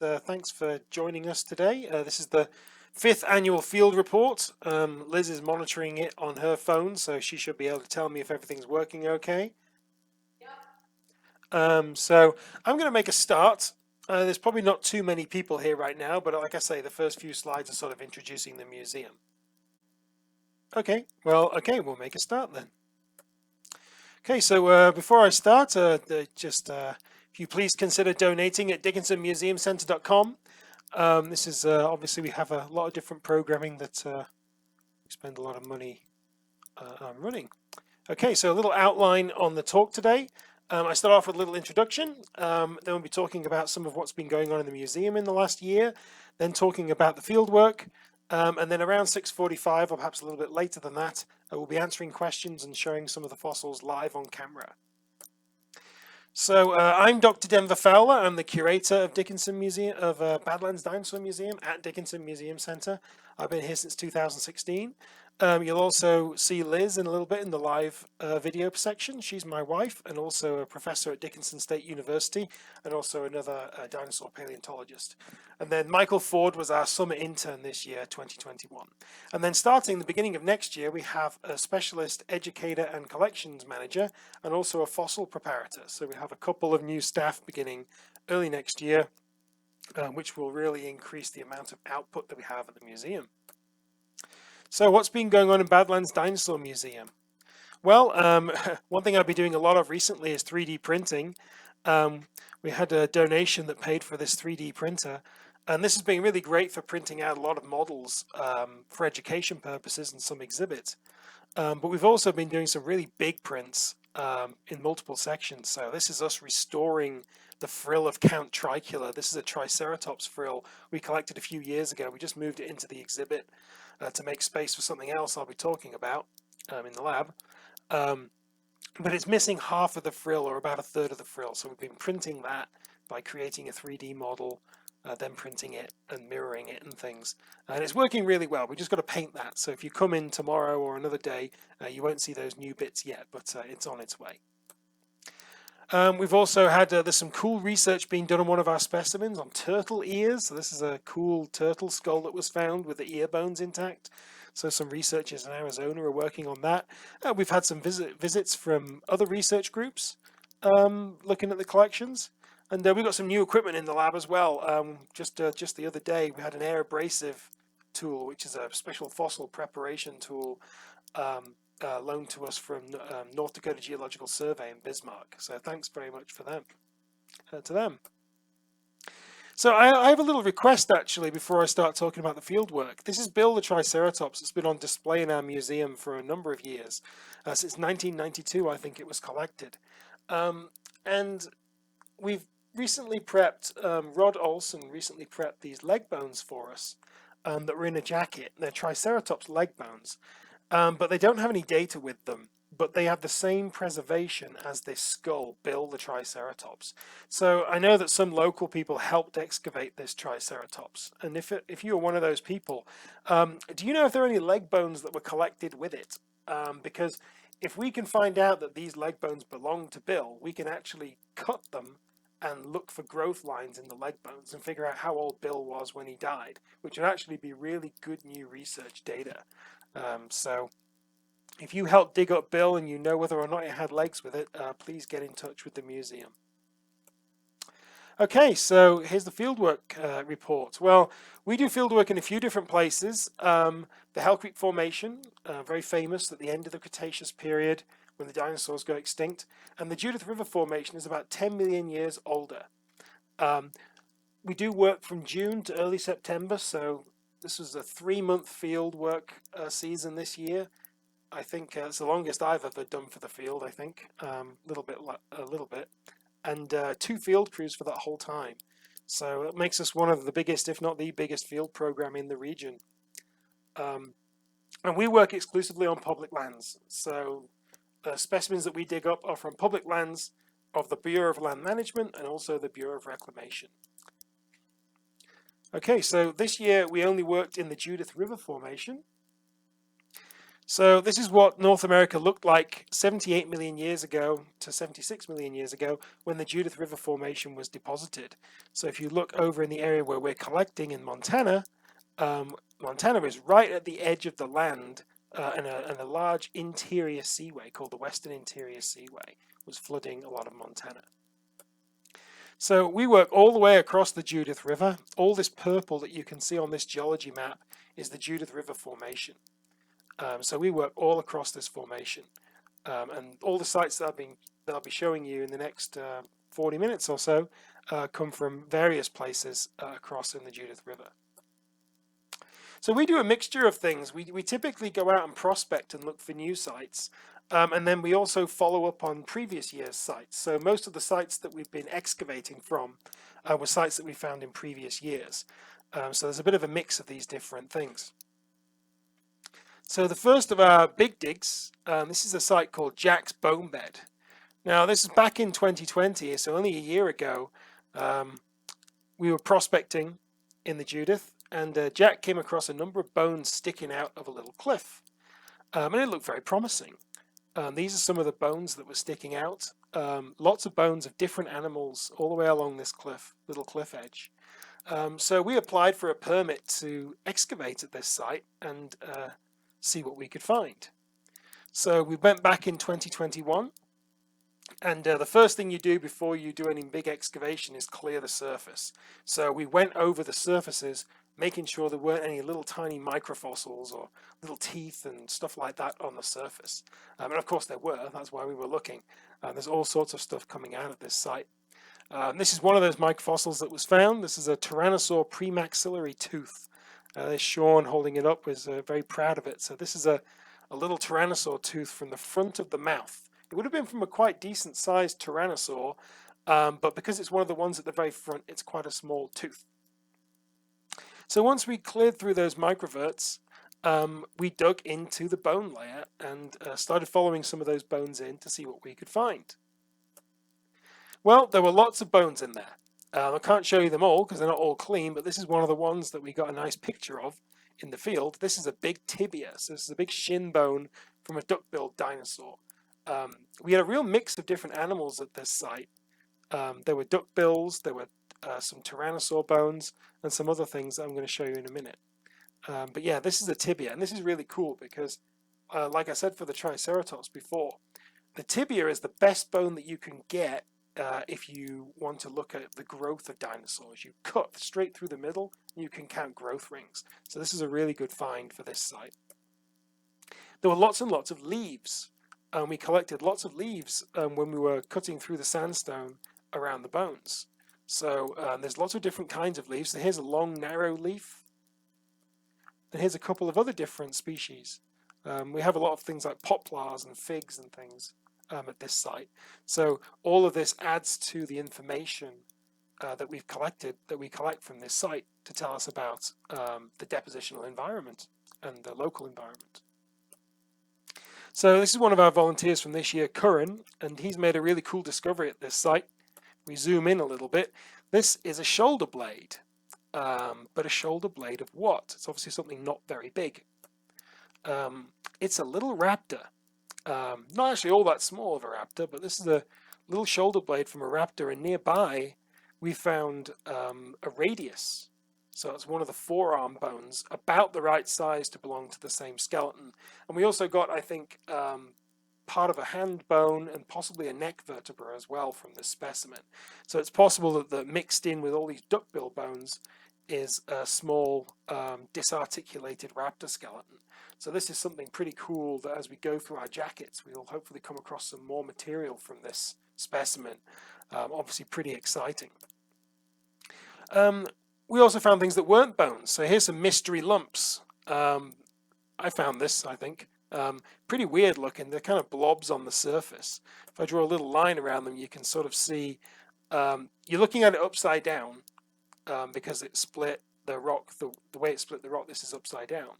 Thanks for joining us today. This is the 5th annual field report. Liz is monitoring it on her phone, so she should be able to tell me if everything's working okay. So I'm going to make a start. There's probably not too many people here right now, but like I say, the first few slides are sort of introducing the museum. Okay, we'll make a start then. Okay, so before I start, if you please consider donating at dickinsonmuseumcentre.com. This is obviously we have a lot of different programming that we spend a lot of money on running. Okay, so a little outline on the talk today. I start off with a little introduction, then we'll be talking about some of what's been going on in the museum in the last year, then talking about the fieldwork, and then around 6:45, or perhaps a little bit later than that, we'll be answering questions and showing some of the fossils live on camera. So I'm Dr. Denver Fowler. I'm the curator of Badlands Dinosaur Museum at Dickinson Museum Centre. I've been here since 2016. You'll also see Liz in a little bit in the live video section. She's my wife and also a professor at Dickinson State University and also another dinosaur paleontologist. And then Michael Ford was our summer intern this year, 2021. And then starting the beginning of next year, we have a specialist educator and collections manager and also a fossil preparator. So we have a couple of new staff beginning early next year, which will really increase the amount of output that we have at the museum. So what's been going on in Badlands Dinosaur Museum? Well, one thing I've been doing a lot of recently is 3D printing. We had a donation that paid for this 3D printer, and this has been really great for printing out a lot of models for education purposes and some exhibits. But we've also been doing some really big prints in multiple sections. So this is us restoring the frill of Count Tricula. This is a Triceratops frill we collected a few years ago. We just moved it into the exhibit to make space for something else I'll be talking about in the lab. But it's missing half of the frill, or about a third of the frill. So we've been printing that by creating a 3D model, then printing it and mirroring it and things. And it's working really well. We just got to paint that. So if you come in tomorrow or another day, you won't see those new bits yet, but it's on its way. We've also had, there's some cool research being done on one of our specimens on turtle ears. So this is a cool turtle skull that was found with the ear bones intact. So some researchers in Arizona are working on that. We've had some visits from other research groups looking at the collections. And we've got some new equipment in the lab as well. Just the other day, we had an air abrasive tool, which is a special fossil preparation tool loaned to us from North Dakota Geological Survey in Bismarck. So thanks very much for them, to them. So I have a little request actually before I start talking about the field work. This is Bill the Triceratops. It's been on display in our museum for a number of years. Since 1992, I think it was collected. And we've recently prepped, Rod Olson recently prepped these leg bones for us that were in a jacket. They're Triceratops leg bones. But they don't have any data with them, but they have the same preservation as this skull, Bill the Triceratops. So I know that some local people helped excavate this Triceratops, and if you were one of those people, do you know if there are any leg bones that were collected with it? Because if we can find out that these leg bones belong to Bill, we can actually cut them and look for growth lines in the leg bones and figure out how old Bill was when he died, which would actually be really good new research data. So if you help dig up Bill and you know whether or not it had legs with it, please get in touch with the museum. Okay, so here's the fieldwork report. Well, we do fieldwork in a few different places. The Hell Creek Formation, very famous at the end of the Cretaceous period when the dinosaurs go extinct. And the Judith River Formation is about 10 million years older. We do work from June to early September, so this was a 3-month field work season this year. I think it's the longest I've ever done for the field, I think, a little bit. And 2 field crews for that whole time. So it makes us one of the biggest, if not the biggest, field program in the region. And we work exclusively on public lands. So the specimens that we dig up are from public lands of the Bureau of Land Management and also the Bureau of Reclamation. Okay, so this year we only worked in the Judith River Formation. So this is what North America looked like 78 million years ago to 76 million years ago when the Judith River Formation was deposited. So if you look over in the area where we're collecting in Montana, Montana is right at the edge of the land, and a large interior seaway called the Western Interior Seaway was flooding a lot of Montana. So we work all the way across the Judith River. All this purple that you can see on this geology map is the Judith River Formation. So we work all across this formation, and all the sites that I'll be showing you in the next 40 minutes or so come from various places across in the Judith River. So we do a mixture of things. We typically go out and prospect and look for new sites, and then we also follow up on previous year's sites. So most of the sites that we've been excavating from were sites that we found in previous years. So there's a bit of a mix of these different things. So the first of our big digs, this is a site called Jack's Bone Bed. Now this is back in 2020, so only a year ago. We were prospecting in the Judith, and Jack came across a number of bones sticking out of a little cliff, and it looked very promising. These are some of the bones that were sticking out. Lots of bones of different animals all the way along this little cliff edge. So we applied for a permit to excavate at this site and see what we could find. So we went back in 2021, and the first thing you do before you do any big excavation is clear the surface. So we went over the surfaces, making sure there weren't any little tiny microfossils or little teeth and stuff like that on the surface. And of course there were, that's why we were looking. There's all sorts of stuff coming out of this site. This is one of those microfossils that was found. This is a Tyrannosaur premaxillary tooth. There's Sean holding it up, was very proud of it. So this is a little Tyrannosaur tooth from the front of the mouth. It would have been from a quite decent sized Tyrannosaur, but because it's one of the ones at the very front, it's quite a small tooth. So once we cleared through those microverts, we dug into the bone layer and started following some of those bones in to see what we could find. Well, there were lots of bones in there. I can't show you them all because they're not all clean, but this is one of the ones that we got a nice picture of in the field. This is a big tibia, so this is a big shin bone from a duckbill dinosaur. We had a real mix of different animals at this site. There were duckbills, there were some tyrannosaur bones, and some other things that I'm going to show you in a minute. But yeah, this is a tibia, and this is really cool because, like I said for the Triceratops before, the tibia is the best bone that you can get if you want to look at the growth of dinosaurs. You cut straight through the middle, and you can count growth rings. So this is a really good find for this site. There were lots and lots of leaves. We collected lots of leaves when we were cutting through the sandstone around the bones. So there's lots of different kinds of leaves. So here's a long, narrow leaf. And here's a couple of other different species. We have a lot of things like poplars and figs and things at this site. So all of this adds to the information that we've collected, that we collect from this site to tell us about the depositional environment and the local environment. So this is one of our volunteers from this year, Curran, and he's made a really cool discovery at this site. We zoom in a little bit. This is a shoulder blade, but a shoulder blade of what? It's obviously something not very big. It's a little raptor. Not actually all that small of a raptor, but this is a little shoulder blade from a raptor, and nearby we found a radius. So it's one of the forearm bones, about the right size to belong to the same skeleton. And we also got, I think, part of a hand bone and possibly a neck vertebra as well from this specimen. So it's possible that mixed in with all these duckbill bones is a small disarticulated raptor skeleton. So this is something pretty cool that as we go through our jackets, we'll hopefully come across some more material from this specimen. Obviously pretty exciting. We also found things that weren't bones. So here's some mystery lumps. I found this, I think. Pretty weird looking. They're kind of blobs on the surface. If I draw a little line around them, you can sort of see, you're looking at it upside down because it split the rock, the way it split the rock, this is upside down.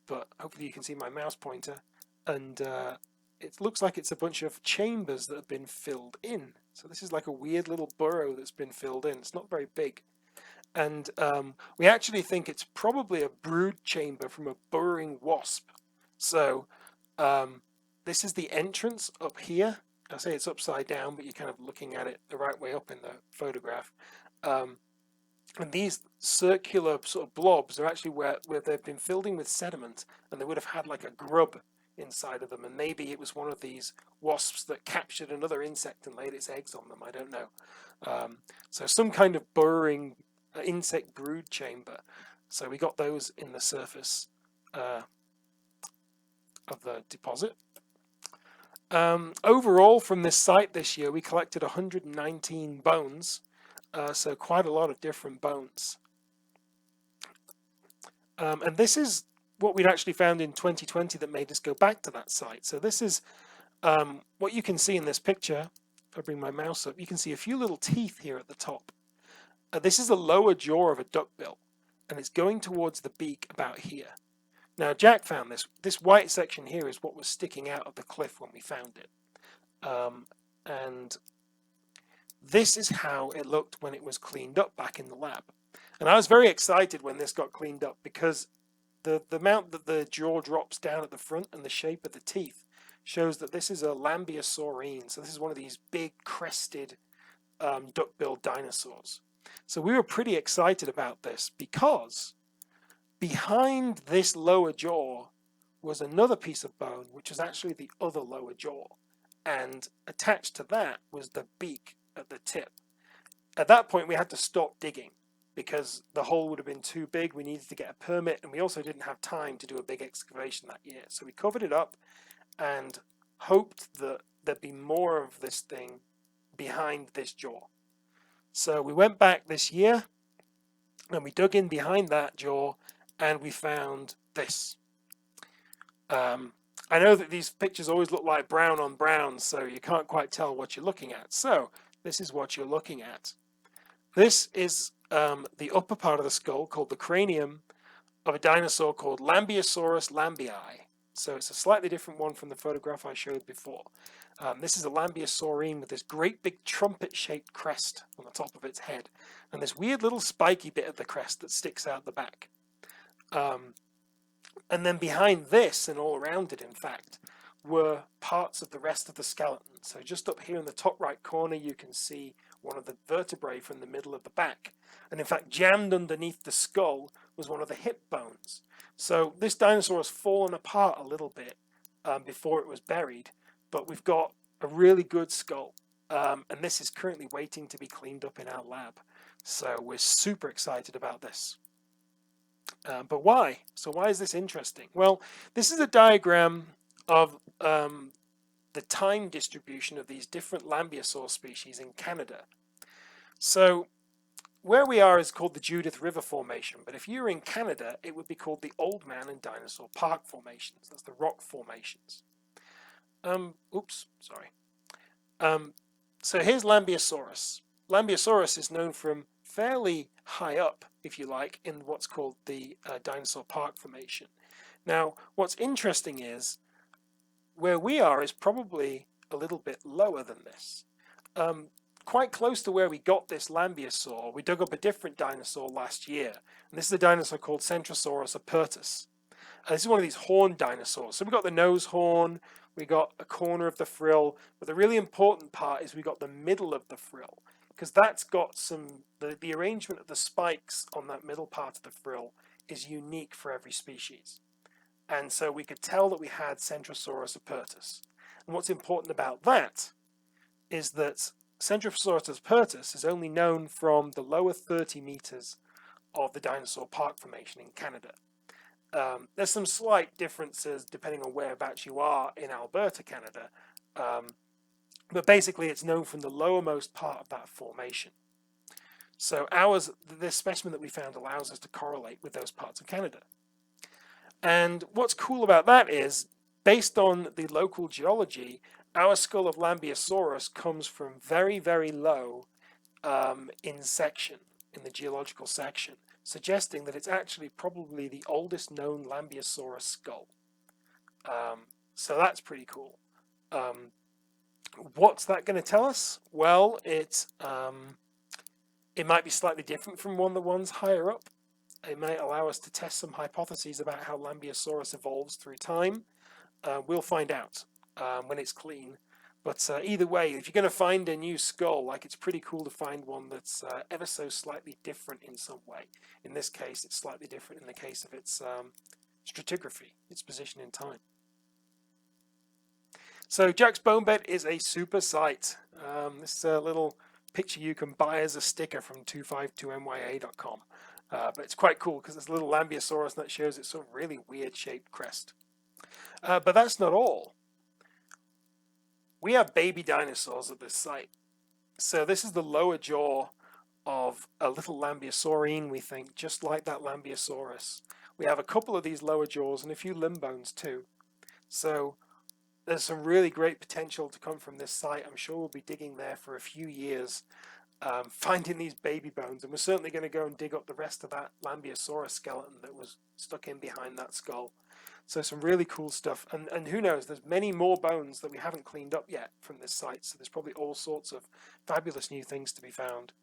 But hopefully you can see my mouse pointer, and it looks like it's a bunch of chambers that have been filled in. So this is like a weird little burrow that's been filled in. It's not very big. And we actually think it's probably a brood chamber from a burrowing wasp. So This is the entrance up here. I say it's upside down, but you're kind of looking at it the right way up in the photograph. And these circular sort of blobs are actually where they've been filled in with sediment, and they would have had like a grub inside of them, and maybe it was one of these wasps that captured another insect and laid its eggs on them. I don't know. So some kind of burrowing insect brood chamber. So we got those in the surface of the deposit. Overall, from this site this year, we collected 119 bones, so quite a lot of different bones. And this is what we'd actually found in 2020 that made us go back to that site. So this is what you can see in this picture. If I bring my mouse up, you can see a few little teeth here at the top. This is the lower jaw of a duckbill, and it's going towards the beak about here. Now, Jack found this. This white section here is what was sticking out of the cliff when we found it. And this is how it looked when it was cleaned up back in the lab. And I was very excited when this got cleaned up because the amount that the jaw drops down at the front and the shape of the teeth shows that this is a Lambiosaurine. So this is one of these big crested duckbill dinosaurs. So we were pretty excited about this because behind this lower jaw was another piece of bone, which was actually the other lower jaw. And attached to that was the beak at the tip. At that point, we had to stop digging because the hole would have been too big. We needed to get a permit, and we also didn't have time to do a big excavation that year. So we covered it up and hoped that there'd be more of this thing behind this jaw. So we went back this year, and we dug in behind that jaw, and we found this. I know that these pictures always look like brown on brown, so you can't quite tell what you're looking at. So this is what you're looking at. This is the upper part of the skull, called the cranium, of a dinosaur called Lambiosaurus lambii. So it's a slightly different one from the photograph I showed before. This is a Lambiosaurine with this great big trumpet-shaped crest on the top of its head, and this weird little spiky bit of the crest that sticks out the back. And then behind this, and all around it in fact, were parts of the rest of the skeleton. So just up here in the top right corner you can see one of the vertebrae from the middle of the back. And in fact, jammed underneath the skull was one of the hip bones. So this dinosaur has fallen apart a little bit before it was buried, but we've got a really good skull. And this is currently waiting to be cleaned up in our lab. So we're super excited about this. But why? So why is this interesting? Well, this is a diagram of the time distribution of these different Lambiosaur species in Canada. So where we are is called the Judith River Formation, but if you're in Canada, it would be called the Old Man and Dinosaur Park Formations. That's the rock formations. So here's Lambiosaurus. Lambiosaurus is known from fairly high up, if you like, in what's called the Dinosaur Park Formation. Now, what's interesting is where we are is probably a little bit lower than this. Quite close to where we got this Lambiosaur, we dug up a different dinosaur last year. And this is a dinosaur called Centrosaurus Appertus. This is one of these horned dinosaurs. So we got the nose horn, we got a corner of the frill, but the really important part is we got the middle of the frill, because that's got the arrangement of the spikes on that middle part of the frill is unique for every species. And so we could tell that we had Centrosaurus Appertus. And what's important about that is that Centrosaurus Appertus is only known from the lower 30 meters of the Dinosaur Park Formation in Canada. There's some slight differences depending on whereabouts you are in Alberta, Canada. But basically it's known from the lowermost part of that formation. So this specimen that we found allows us to correlate with those parts of Canada. And what's cool about that is, based on the local geology, our skull of Lambiosaurus comes from very, very low in section, in the geological section, suggesting that it's actually probably the oldest known Lambiosaurus skull. So that's pretty cool. What's that going to tell us? Well, it might be slightly different from one of the ones higher up. It might allow us to test some hypotheses about how Lambiosaurus evolves through time. We'll find out when it's clean. But either way, if you're going to find a new skull, like, it's pretty cool to find one that's ever so slightly different in some way. In this case, it's slightly different in the case of its stratigraphy, its position in time. So Jack's Bone Bed is a super site. This is a little picture you can buy as a sticker from 252mya.com. But it's quite cool because there's a little Lambiosaurus that shows its sort of really weird shaped crest. But that's not all. We have baby dinosaurs at this site. So this is the lower jaw of a little Lambiosaurine, we think, just like that Lambiosaurus. We have a couple of these lower jaws and a few limb bones too. So there's some really great potential to come from this site. I'm sure we'll be digging there for a few years, finding these baby bones, and we're certainly going to go and dig up the rest of that Lambiosaurus skeleton that was stuck in behind that skull. So some really cool stuff, and who knows, there's many more bones that we haven't cleaned up yet from this site, so there's probably all sorts of fabulous new things to be found.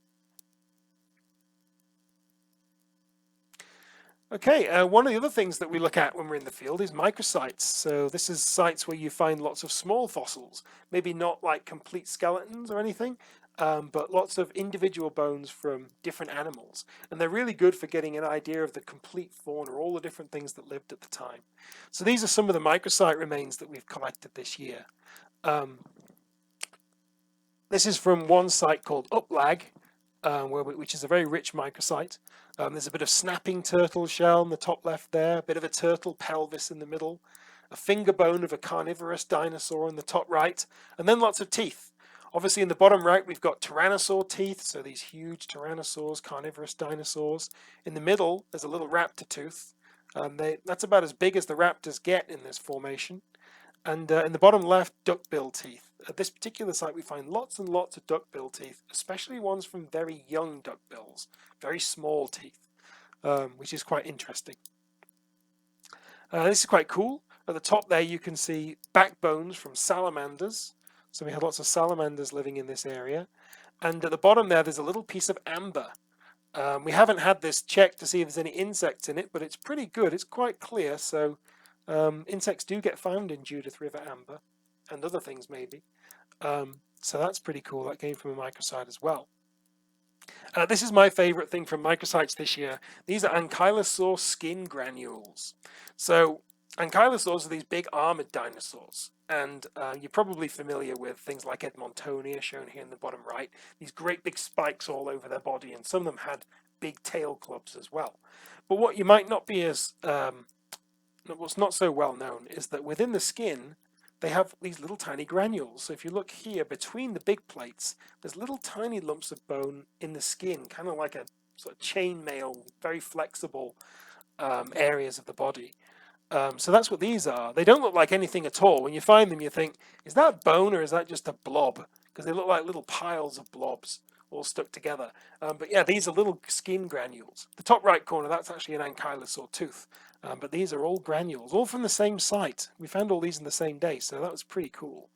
Okay, one of the other things that we look at when we're in the field is microsites. So this is sites where you find lots of small fossils, maybe not like complete skeletons or anything, but lots of individual bones from different animals. And they're really good for getting an idea of the complete fauna, all the different things that lived at the time. So these are some of the microsite remains that we've collected this year. This is from one site called Uplag, which is a very rich microsite. There's a bit of snapping turtle shell in the top left there, a bit of a turtle pelvis in the middle, a finger bone of a carnivorous dinosaur in the top right, and then lots of teeth. Obviously in the bottom right we've got tyrannosaur teeth, so these huge tyrannosaurs, carnivorous dinosaurs. In the middle there's a little raptor tooth. That's about as big as the raptors get in this formation. And in the bottom left, duckbill teeth. At this particular site we find lots and lots of duckbill teeth, especially ones from very young duckbills, very small teeth, which is quite interesting. This is quite cool. At the top there you can see backbones from salamanders. So we had lots of salamanders living in this area. And at the bottom there's a little piece of amber. We haven't had this checked to see if there's any insects in it, but it's pretty good. It's quite clear, so insects do get found in Judith River amber, and other things maybe. So that's pretty cool. That came from a microsite as well. This is my favorite thing from microsites this year. These are Ankylosaur skin granules. So Ankylosaurs are these big armored dinosaurs, and you're probably familiar with things like Edmontonia, shown here in the bottom right. These great big spikes all over their body, and some of them had big tail clubs as well. But what you might not be as what's not so well known is that within the skin they have these little tiny granules. So if you look here between the big plates, there's little tiny lumps of bone in the skin, kind of like a sort of chainmail, very flexible areas of the body. So that's what these are. They don't look like anything at all. When you find them you think, is that bone or is that just a blob? Because they look like little piles of blobs all stuck together. But yeah, these are little skin granules. The top right corner, that's actually an ankylosaur tooth. But these are all granules, all from the same site. We found all these in the same day, so that was pretty cool.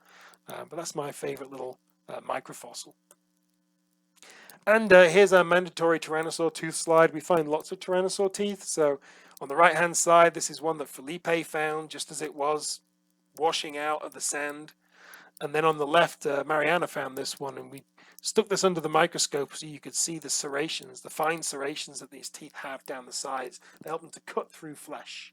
But that's my favorite little microfossil. And here's our mandatory Tyrannosaur tooth slide. We find lots of Tyrannosaur teeth. So on the right hand side, this is one that Felipe found just as it was washing out of the sand. And then on the left, Mariana found this one, and we stuck this under the microscope so you could see the serrations, the fine serrations that these teeth have down the sides. They help them to cut through flesh.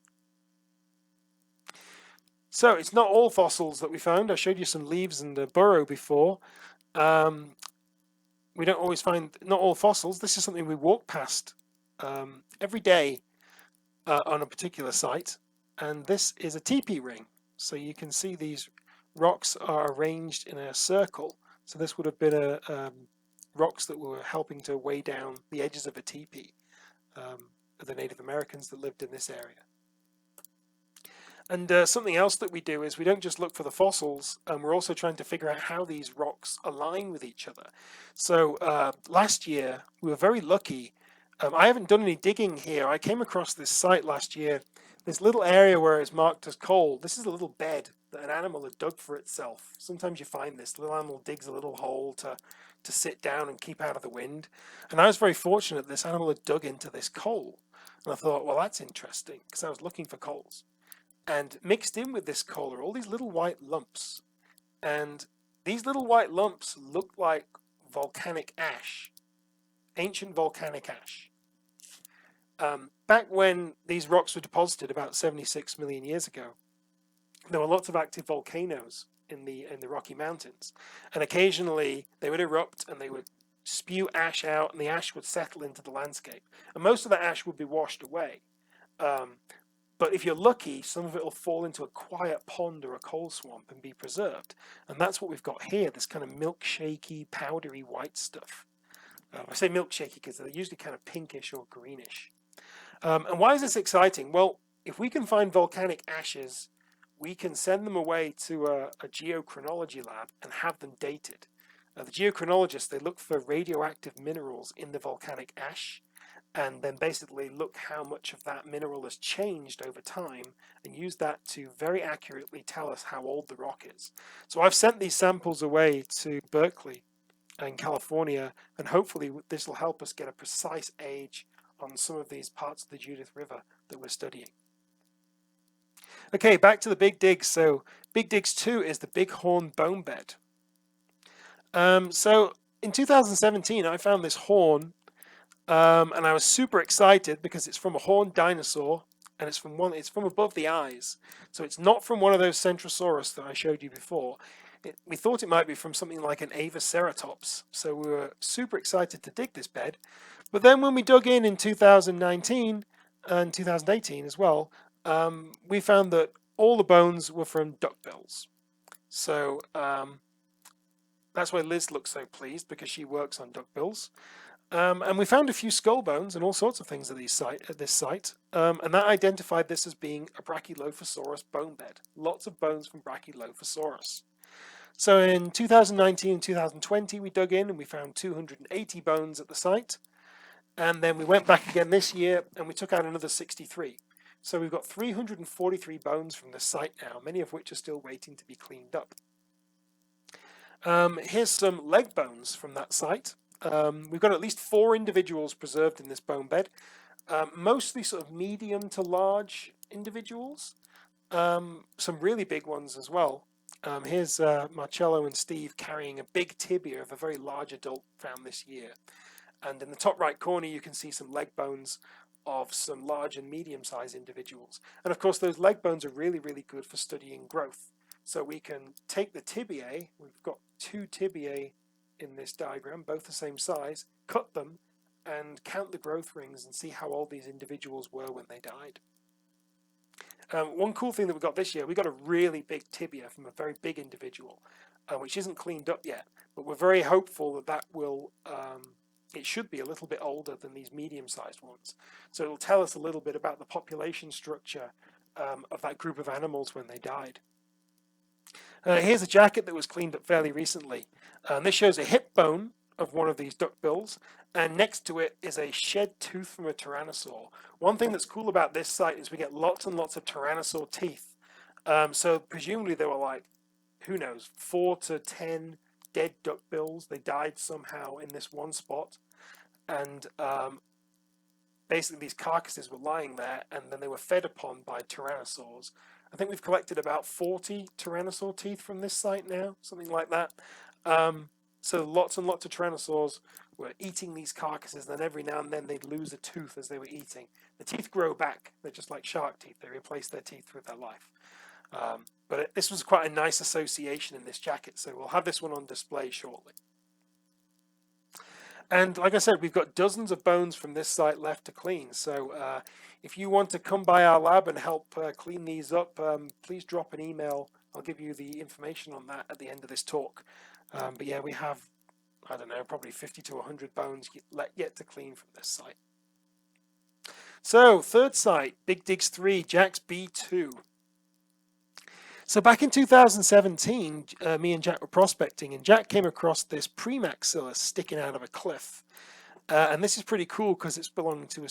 So it's not all fossils that we found. I showed you some leaves and a burrow before. We don't always find, not all fossils. This is something we walk past every day on a particular site. And this is a teepee ring. So you can see these rocks are arranged in a circle. So this would have been rocks that were helping to weigh down the edges of a teepee of the Native Americans that lived in this area. And something else that we do is we don't just look for the fossils, we're also trying to figure out how these rocks align with each other. So last year we were very lucky. I haven't done any digging here. I came across this site last year, this little area where it's marked as coal. This is a little bed that an animal had dug for itself. Sometimes you find this little animal digs a little hole to sit down and keep out of the wind. And I was very fortunate this animal had dug into this coal. And I thought, well, that's interesting, because I was looking for coals. And mixed in with this coal are all these little white lumps. And these little white lumps look like volcanic ash, ancient volcanic ash. Back when these rocks were deposited about 76 million years ago, there were lots of active volcanoes in the Rocky Mountains, and occasionally they would erupt and they would spew ash out, and the ash would settle into the landscape. And most of that ash would be washed away. But if you're lucky, some of it will fall into a quiet pond or a coal swamp and be preserved. And that's what we've got here, this kind of milkshakey, powdery white stuff. I say milkshakey because they're usually kind of pinkish or greenish. And why is this exciting? Well, if we can find volcanic ashes, we can send them away to a geochronology lab and have them dated. The geochronologists, they look for radioactive minerals in the volcanic ash, and then basically look how much of that mineral has changed over time and use that to very accurately tell us how old the rock is. So I've sent these samples away to Berkeley in California, and hopefully this will help us get a precise age on some of these parts of the Judith River that we're studying. Okay, back to the Big Digs. So Big Digs 2 is the Bighorn bone bed. So in 2017, I found this horn, and I was super excited because it's from a horned dinosaur, and it's from above the eyes. So it's not from one of those Centrosaurus that I showed you before. We thought it might be from something like an Ceratops. So we were super excited to dig this bed. But then when we dug in 2019 and 2018 as well, we found that all the bones were from duckbills. So that's why Liz looks so pleased, because she works on duckbills. And we found a few skull bones and all sorts of things at this site. And that identified this as being a Brachylophosaurus bone bed. Lots of bones from Brachylophosaurus. So in 2019 and 2020, we dug in and we found 280 bones at the site. And then we went back again this year and we took out another 63. So we've got 343 bones from this site now, many of which are still waiting to be cleaned up. Here's some leg bones from that site. We've got at least 4 individuals preserved in this bone bed, mostly sort of medium to large individuals, some really big ones as well. Here's Marcello and Steve carrying a big tibia of a very large adult found this year. And in the top right corner, you can see some leg bones of some large and medium-sized individuals. And of course, those leg bones are really, really good for studying growth. So we can take the tibiae, we've got 2 tibiae in this diagram, both the same size, cut them and count the growth rings and see how old these individuals were when they died. One cool thing that we got this year, we got a really big tibia from a very big individual, which isn't cleaned up yet, but we're very hopeful that that will, it should be a little bit older than these medium-sized ones. So it'll tell us a little bit about the population structure of that group of animals when they died. Here's a jacket that was cleaned up fairly recently. This shows a hip bone of one of these duckbills, and next to it is a shed tooth from a Tyrannosaur. One thing that's cool about this site is we get lots and lots of Tyrannosaur teeth. So presumably there were, like, who knows, 4 to 10 dead duckbills. They died somehow in this one spot, and basically these carcasses were lying there, and then they were fed upon by Tyrannosaurs. I think we've collected about 40 Tyrannosaur teeth from this site now, something like that. So lots and lots of Tyrannosaurs were eating these carcasses, and then every now and then they'd lose a tooth as they were eating. The teeth grow back. They're just like shark teeth. They replace their teeth with their life. But this was quite a nice association in this jacket, so we'll have this one on display shortly. And like I said, we've got dozens of bones from this site left to clean. So if you want to come by our lab and help clean these up, please drop an email. I'll give you the information on that at the end of this talk. But yeah, we have, I don't know, probably 50 to 100 bones yet to clean from this site. So third site, Big Digs 3, Jack's B2. So back in 2017, me and Jack were prospecting, and Jack came across this Premaxillary sticking out of a cliff. And this is pretty cool because it belongs to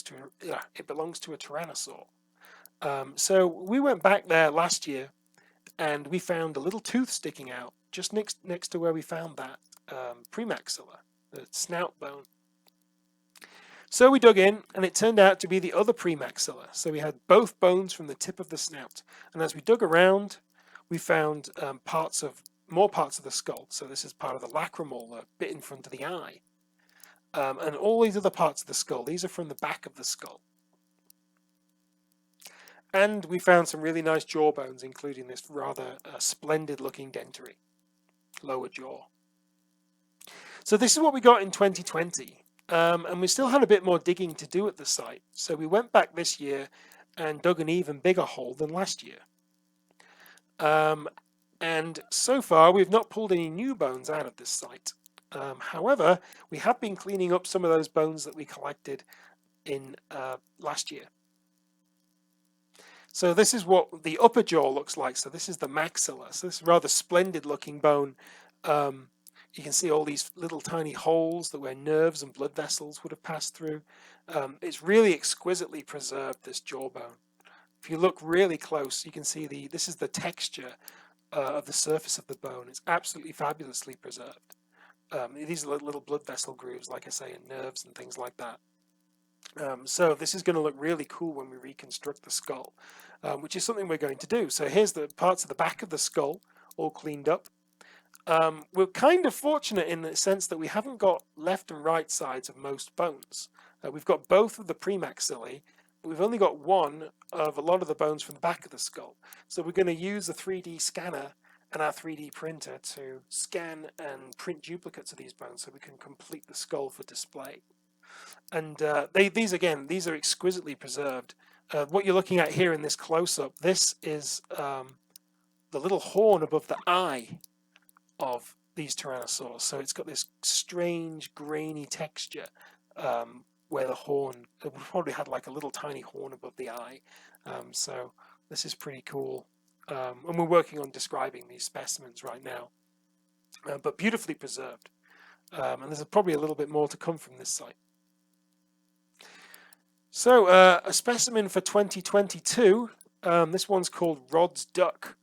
a Tyrannosaur. So we went back there last year, and we found a little tooth sticking out just next to where we found that Premaxillary, the snout bone. So we dug in, and it turned out to be the other premaxilla. So we had both bones from the tip of the snout. And as we dug around, we found more parts of the skull. So this is part of the lacrimal, the bit in front of the eye. And all these other parts of the skull, these are from the back of the skull. And we found some really nice jaw bones, including this rather splendid looking dentary, lower jaw. So this is what we got in 2020. And we still had a bit more digging to do at the site. So we went back this year and dug an even bigger hole than last year. And so far, we've not pulled any new bones out of this site. However, we have been cleaning up some of those bones that we collected in last year. So this is what the upper jaw looks like. So this is the maxilla. So this is a rather splendid looking bone. You can see all these little tiny holes where nerves and blood vessels would have passed through. It's really exquisitely preserved, this jawbone. If you look really close, you can see this is the texture of the surface of the bone. It's absolutely fabulously preserved. These are little blood vessel grooves, like I say, and nerves and things like that. So this is going to look really cool when we reconstruct the skull, which is something we're going to do. So here's the parts of the back of the skull all cleaned up. We're kind of fortunate in the sense that we haven't got left and right sides of most bones. We've got both of the premaxillary, but we've only got one of a lot of the bones from the back of the skull. So we're going to use a 3D scanner and our 3D printer to scan and print duplicates of these bones so we can complete the skull for display. And these are exquisitely preserved. What you're looking at here in this close-up, this is the little horn above the eye of these tyrannosaurs. So it's got this strange grainy texture where the horn, it probably had like a little tiny horn above the eye. So this is pretty cool. And we're working on describing these specimens right now, but beautifully preserved. And there's probably a little bit more to come from this site. So a specimen for 2022, this one's called Rod's Duck,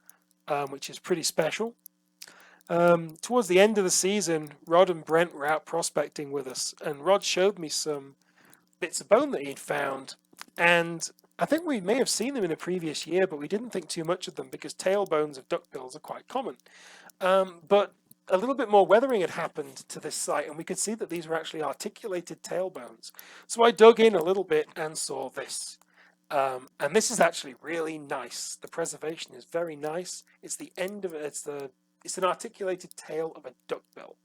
which is pretty special. Towards the end of the season, Rod and Brent were out prospecting with us, and Rod showed me some bits of bone that he'd found, and I think we may have seen them in a previous year, but we didn't think too much of them because tail bones of duckbills are quite common. But a little bit more weathering had happened to this site, and we could see that these were actually articulated tail bones. So I dug in a little bit and saw this. And this is actually really nice. The preservation is very nice. It's the end of it. It's an articulated tail of a duckbill.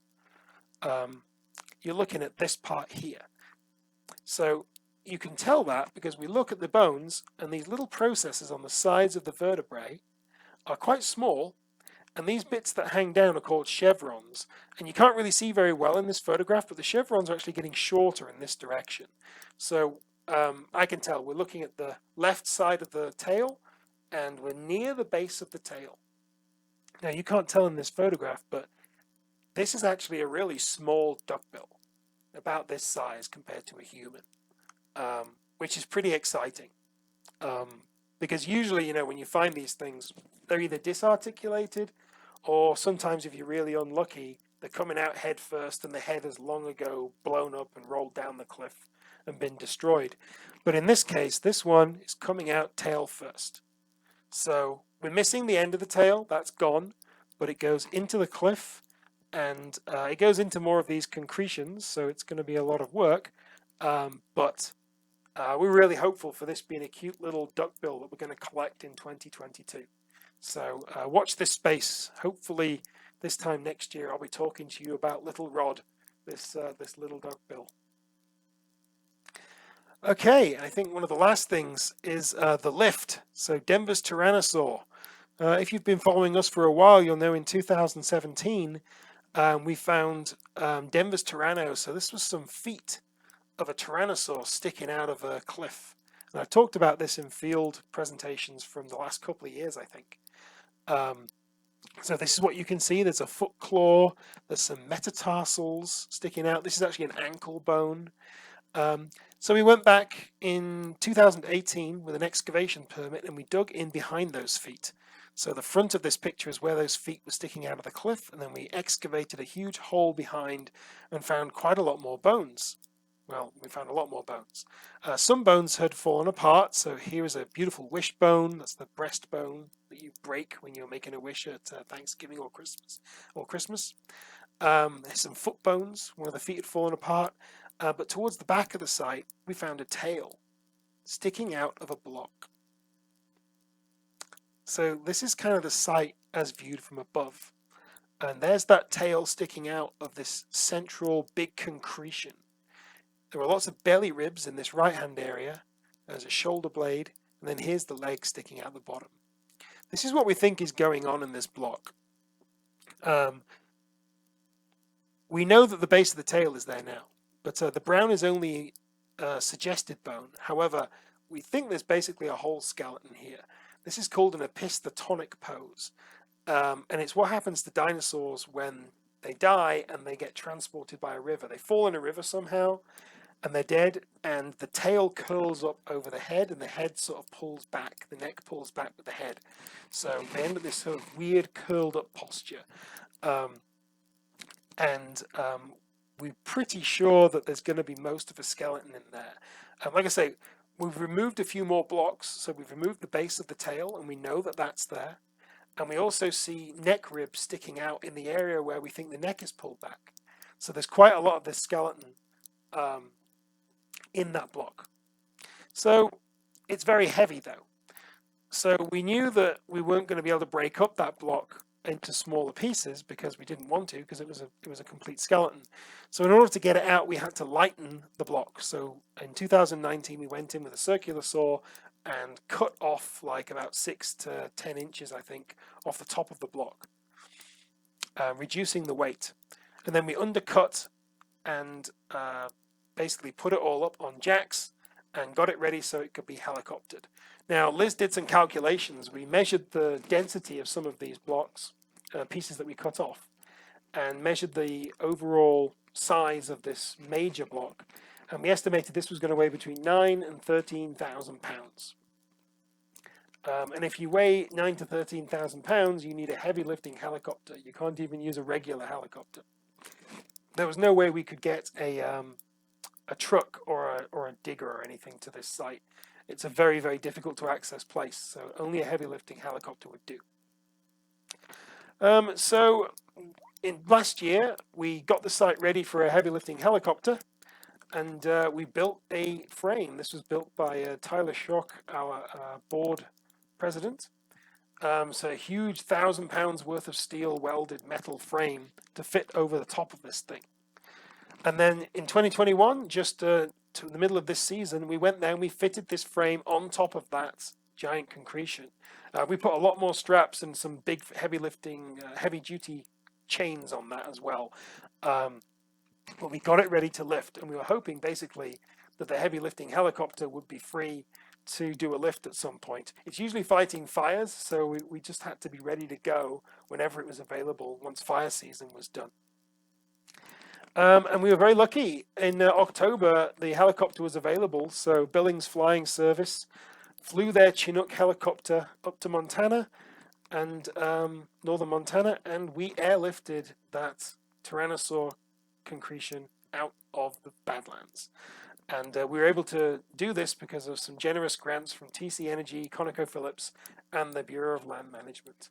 You're looking at this part here. So you can tell that because we look at the bones, and these little processes on the sides of the vertebrae are quite small, and these bits that hang down are called chevrons. And you can't really see very well in this photograph, but the chevrons are actually getting shorter in this direction. So I can tell we're looking at the left side of the tail, and we're near the base of the tail. Now you can't tell in this photograph, but this is actually a really small duckbill, about this size compared to a human, which is pretty exciting. Because usually, when you find these things, they're either disarticulated, or sometimes if you're really unlucky, they're coming out head first and the head has long ago blown up and rolled down the cliff and been destroyed. But in this case, this one is coming out tail first. So we're missing the end of the tail, that's gone, but it goes into the cliff, and it goes into more of these concretions, so it's going to be a lot of work. But we're really hopeful for this being a cute little duckbill that we're going to collect in 2022. So watch this space. Hopefully this time next year I'll be talking to you about little Rod, this little duckbill. Okay, I think one of the last things is the lift. So Denver's Tyrannosaur. If you've been following us for a while, you'll know in 2017 we found Denver's Tyranno. So this was some feet of a Tyrannosaur sticking out of a cliff. And I've talked about this in field presentations from the last couple of years, I think. So this is what you can see. There's a foot claw. There's some metatarsals sticking out. This is actually an ankle bone. So we went back in 2018 with an excavation permit, and we dug in behind those feet. So the front of this picture is where those feet were sticking out of the cliff, and then we excavated a huge hole behind and found quite a lot more bones. well, we found a lot more bones. Some bones had fallen apart, so here is a beautiful wishbone. That's the breastbone that you break when you're making a wish at Thanksgiving or Christmas. There's some foot bones. One of the feet had fallen apart. But towards the back of the site, we found a tail sticking out of a block. So this is kind of the site as viewed from above. And there's that tail sticking out of this central big concretion. There are lots of belly ribs in this right-hand area. There's a shoulder blade, and then here's the leg sticking out the bottom. This is what we think is going on in this block. We know that the base of the tail is there now, but the brown is only suggested bone. However, we think there's basically a whole skeleton here. This is called an epistotonic pose, and it's what happens to dinosaurs when they die and they get transported by a river. They fall in a river somehow, and they're dead, and the tail curls up over the head, and the head sort of pulls back. The neck pulls back with the head. So they end up this sort of weird curled up posture. We're pretty sure that there's going to be most of a skeleton in there. Like I say, we've removed a few more blocks, so we've removed the base of the tail, and we know that that's there. And we also see neck ribs sticking out in the area where we think the neck is pulled back. So there's quite a lot of this skeleton in that block. So it's very heavy though. So we knew that we weren't going to be able to break up that block into smaller pieces because we didn't want to, because it was a complete skeleton. So in order to get it out, we had to lighten the block. So in 2019, we went in with a circular saw and cut off like about 6 to 10 inches, I think, off the top of the block, reducing the weight. And then we undercut and basically put it all up on jacks and got it ready so it could be helicoptered. Now, Liz did some calculations. We measured the density of some of these blocks, pieces that we cut off, and measured the overall size of this major block. And we estimated this was going to weigh between 9,000 and 13,000 pounds. And if you weigh 9,000 to 13,000 pounds, you need a heavy lifting helicopter. You can't even use a regular helicopter. There was no way we could get a truck or a digger or anything to this site. It's a very, very difficult to access place, so only a heavy lifting helicopter would do. So in last year, we got the site ready for a heavy lifting helicopter, and we built a frame. This was built by Tyler Schock, our board president. So a huge 1,000 pounds worth of steel welded metal frame to fit over the top of this thing. And then in 2021, just to the middle of this season, we went there and we fitted this frame on top of that giant concretion. We put a lot more straps and some big heavy lifting, heavy duty chains on that as well. But we got it ready to lift, and we were hoping basically that the heavy lifting helicopter would be free to do a lift at some point. It's usually fighting fires, so we just had to be ready to go whenever it was available once fire season was done. And we were very lucky. In October, the helicopter was available, so Billings Flying Service flew their Chinook helicopter up to Montana, and northern Montana, and we airlifted that Tyrannosaur concretion out of the Badlands. And we were able to do this because of some generous grants from TC Energy, ConocoPhillips, and the Bureau of Land Management.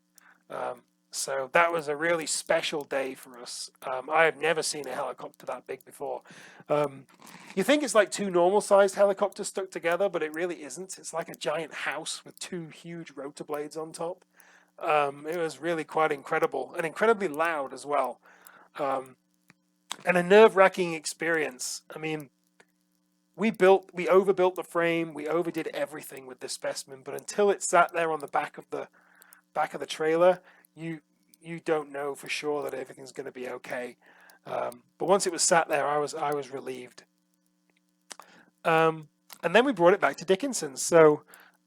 So that was a really special day for us. I have never seen a helicopter that big before. You think it's like two normal-sized helicopters stuck together, but it really isn't. It's like a giant house with two huge rotor blades on top. It was really quite incredible and incredibly loud as well. And a nerve-wracking experience. I mean, we overbuilt the frame, we overdid everything with this specimen, but until it sat there on the back of the trailer, you don't know for sure that everything's going to be okay. But once it was sat there, I was relieved. And then we brought it back to Dickinson. So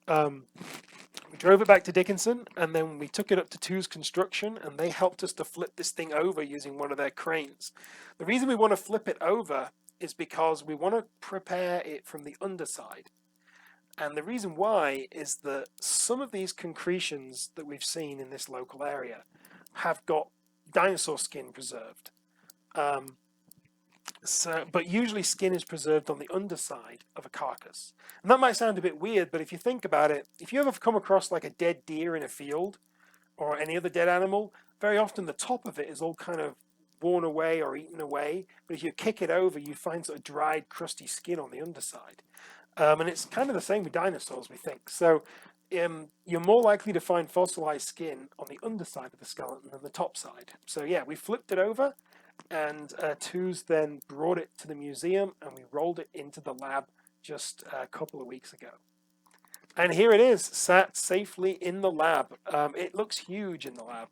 we drove it back to Dickinson, and then we took it up to Two's Construction, and they helped us to flip this thing over using one of their cranes. The reason we want to flip it over is because we want to prepare it from the underside. And the reason why is that some of these concretions that we've seen in this local area have got dinosaur skin preserved. So, but usually skin is preserved on the underside of a carcass. And that might sound a bit weird, but if you think about it, if you ever come across like a dead deer in a field or any other dead animal, very often the top of it is all kind of worn away or eaten away. But if you kick it over, you find sort of dried, crusty skin on the underside. And it's kind of the same with dinosaurs, we think. So you're more likely to find fossilized skin on the underside of the skeleton than the top side. So yeah, we flipped it over, and Tooz then brought it to the museum, and we rolled it into the lab just a couple of weeks ago. And here it is, sat safely in the lab. It looks huge in the lab.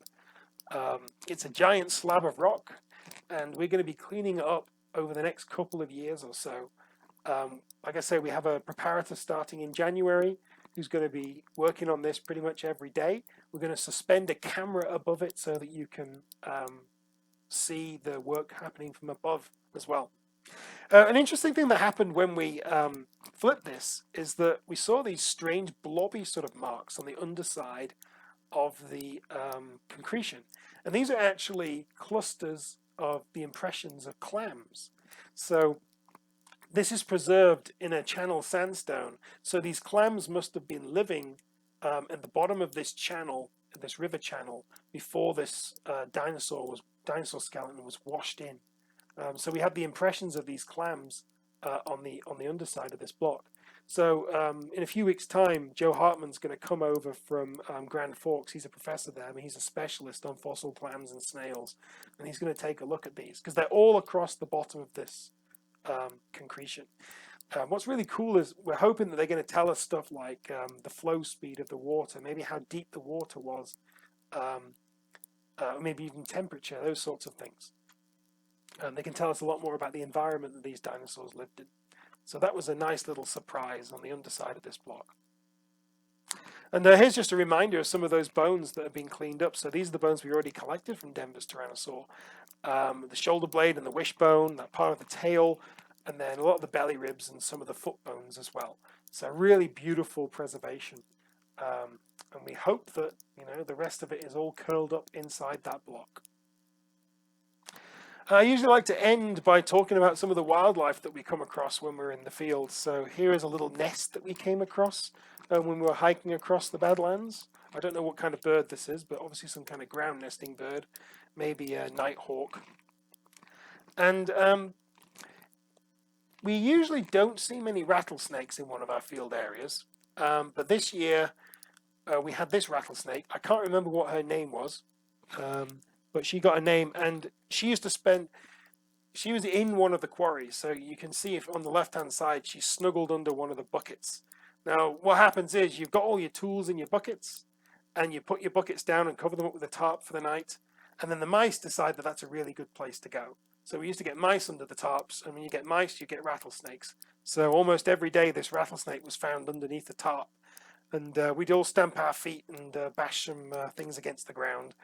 It's a giant slab of rock, and we're going to be cleaning it up over the next couple of years or so. Like I say, we have a preparator starting in January who's going to be working on this pretty much every day. We're going to suspend a camera above it so that you can see the work happening from above as well. An interesting thing that happened when we flipped this is that we saw these strange blobby sort of marks on the underside of the concretion. And these are actually clusters of the impressions of clams. So this is preserved in a channel sandstone. So these clams must have been living at the bottom of this channel, this river channel, before this dinosaur skeleton was washed in. So we have the impressions of these clams on the underside of this block. So in a few weeks' time, Joe Hartman's going to come over from Grand Forks. He's a professor there. I mean, he's a specialist on fossil clams and snails, and he's going to take a look at these because they're all across the bottom of this concretion. What's really cool is we're hoping that they're going to tell us stuff like the flow speed of the water, maybe how deep the water was, maybe even temperature, those sorts of things. They can tell us a lot more about the environment that these dinosaurs lived in. So that was a nice little surprise on the underside of this block. And here's just a reminder of some of those bones that have been cleaned up. So these are the bones we already collected from Denver's Tyrannosaur. The shoulder blade and the wishbone, that part of the tail, and then a lot of the belly ribs and some of the foot bones as well. So really beautiful preservation. And we hope that, the rest of it is all curled up inside that block. I usually like to end by talking about some of the wildlife that we come across when we're in the field. So here is a little nest that we came across when we were hiking across the Badlands. I don't know what kind of bird this is, but obviously some kind of ground nesting bird, maybe a nighthawk. And we usually don't see many rattlesnakes in one of our field areas, but this year we had this rattlesnake. I can't remember what her name was. But she got a name, and she was in one of the quarries, so you can see if on the left-hand side, she's snuggled under one of the buckets. Now, what happens is you've got all your tools in your buckets, and you put your buckets down and cover them up with a tarp for the night, and then the mice decide that that's a really good place to go. So we used to get mice under the tarps, and when you get mice, you get rattlesnakes. So almost every day, this rattlesnake was found underneath the tarp, and we'd all stamp our feet and bash some things against the ground.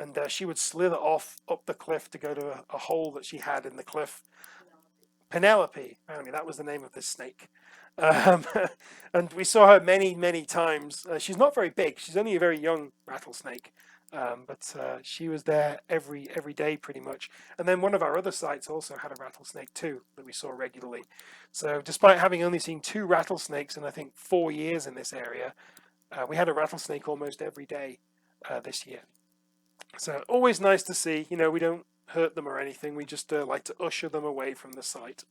And she would slither off up the cliff to go to a hole that she had in the cliff. Penelope, apparently that was the name of this snake. And we saw her many, many times. She's not very big. She's only a very young rattlesnake. But she was there every day pretty much. And then one of our other sites also had a rattlesnake too that we saw regularly. So despite having only seen 2 rattlesnakes in I think 4 years in this area, we had a rattlesnake almost every day this year. So always nice to see. We don't hurt them or anything. We just like to usher them away from the site.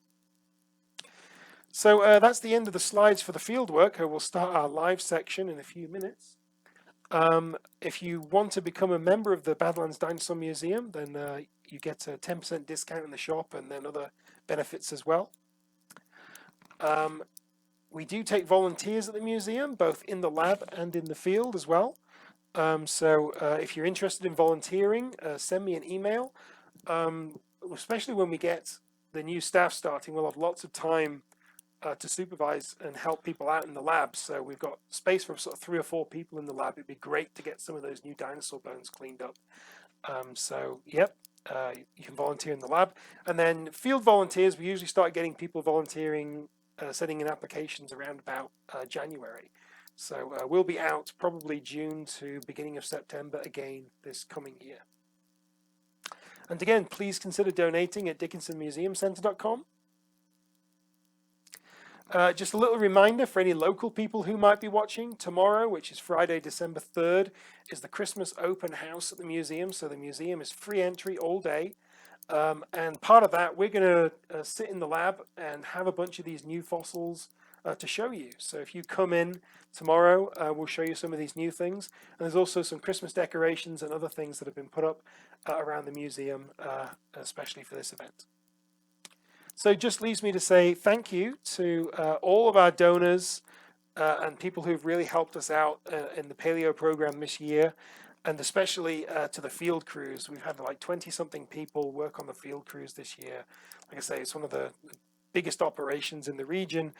So that's the end of the slides for the field work. We'll start our live section in a few minutes. If you want to become a member of the Badlands Dinosaur Museum, then you get a 10% discount in the shop and then other benefits as well. We do take volunteers at the museum, both in the lab and in the field as well. So if you're interested in volunteering, send me an email. Especially when we get the new staff starting, we'll have lots of time to supervise and help people out in the lab. So we've got space for sort of 3 or 4 people in the lab. It'd be great to get some of those new dinosaur bones cleaned up. You can volunteer in the lab. And then field volunteers, we usually start getting people volunteering, sending in applications around about January. So we'll be out probably June to beginning of September again this coming year. And again, please consider donating at dickinsonmuseumcentre.com. Just a little reminder for any local people who might be watching, tomorrow, which is Friday, December 3rd, is the Christmas open house at the museum. So the museum is free entry all day. And part of that, we're going to sit in the lab and have a bunch of these new fossils to show you. So if you come in tomorrow, we'll show you some of these new things. And there's also some Christmas decorations and other things that have been put up around the museum, especially for this event. So it just leaves me to say thank you to all of our donors and people who've really helped us out in the paleo program this year, and especially to the field crews. We've had like 20-something people work on the field crews this year. Like I say, it's one of the biggest operations in the region,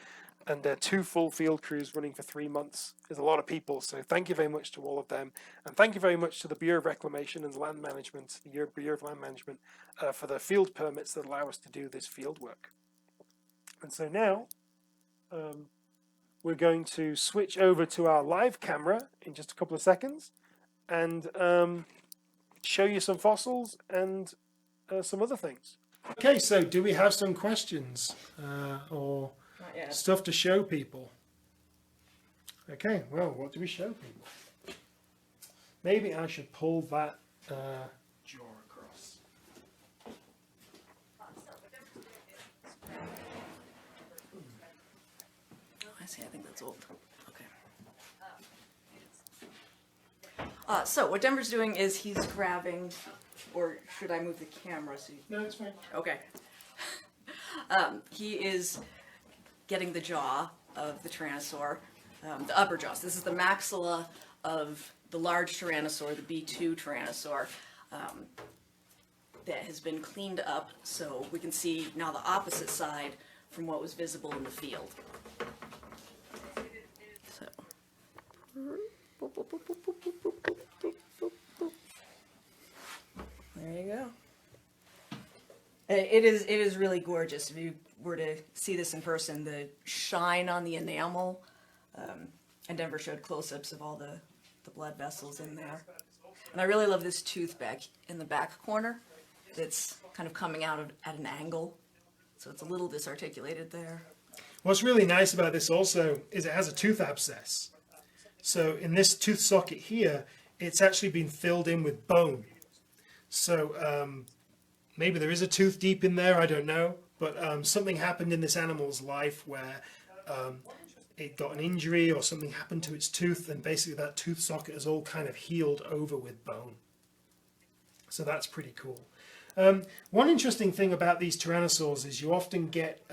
and 2 full field crews running for 3 months is a lot of people. So thank you very much to all of them, and thank you very much to the Bureau of Reclamation and Land Management, the Bureau of Land Management, for the field permits that allow us to do this field work. And so now we're going to switch over to our live camera in just a couple of seconds and show you some fossils and some other things. Okay, so do we have some questions or stuff to show people? Okay, well, what do we show people? Maybe I should pull that jaw across. Oh, I see. I think that's old. Okay. So what Denver's doing is he's grabbing, or should I move the camera? So you... No, it's fine. Okay. He is getting the jaw of the Tyrannosaur, the upper jaws. This is the maxilla of the large Tyrannosaur, the B2 Tyrannosaur, that has been cleaned up so we can see now the opposite side from what was visible in the field. So. There you go. It is really gorgeous. If you were to see this in person, the shine on the enamel, and Denver showed close-ups of all the blood vessels in there. And I really love this tooth back in the back corner that's kind of coming out at an angle, so it's a little disarticulated there. What's really nice about this also is it has a tooth abscess. So in this tooth socket here, it's actually been filled in with bone. So maybe there is a tooth deep in there, I don't know. But something happened in this animal's life where it got an injury or something happened to its tooth, and basically that tooth socket is all kind of healed over with bone. So that's pretty cool. One interesting thing about these tyrannosaurs is you often get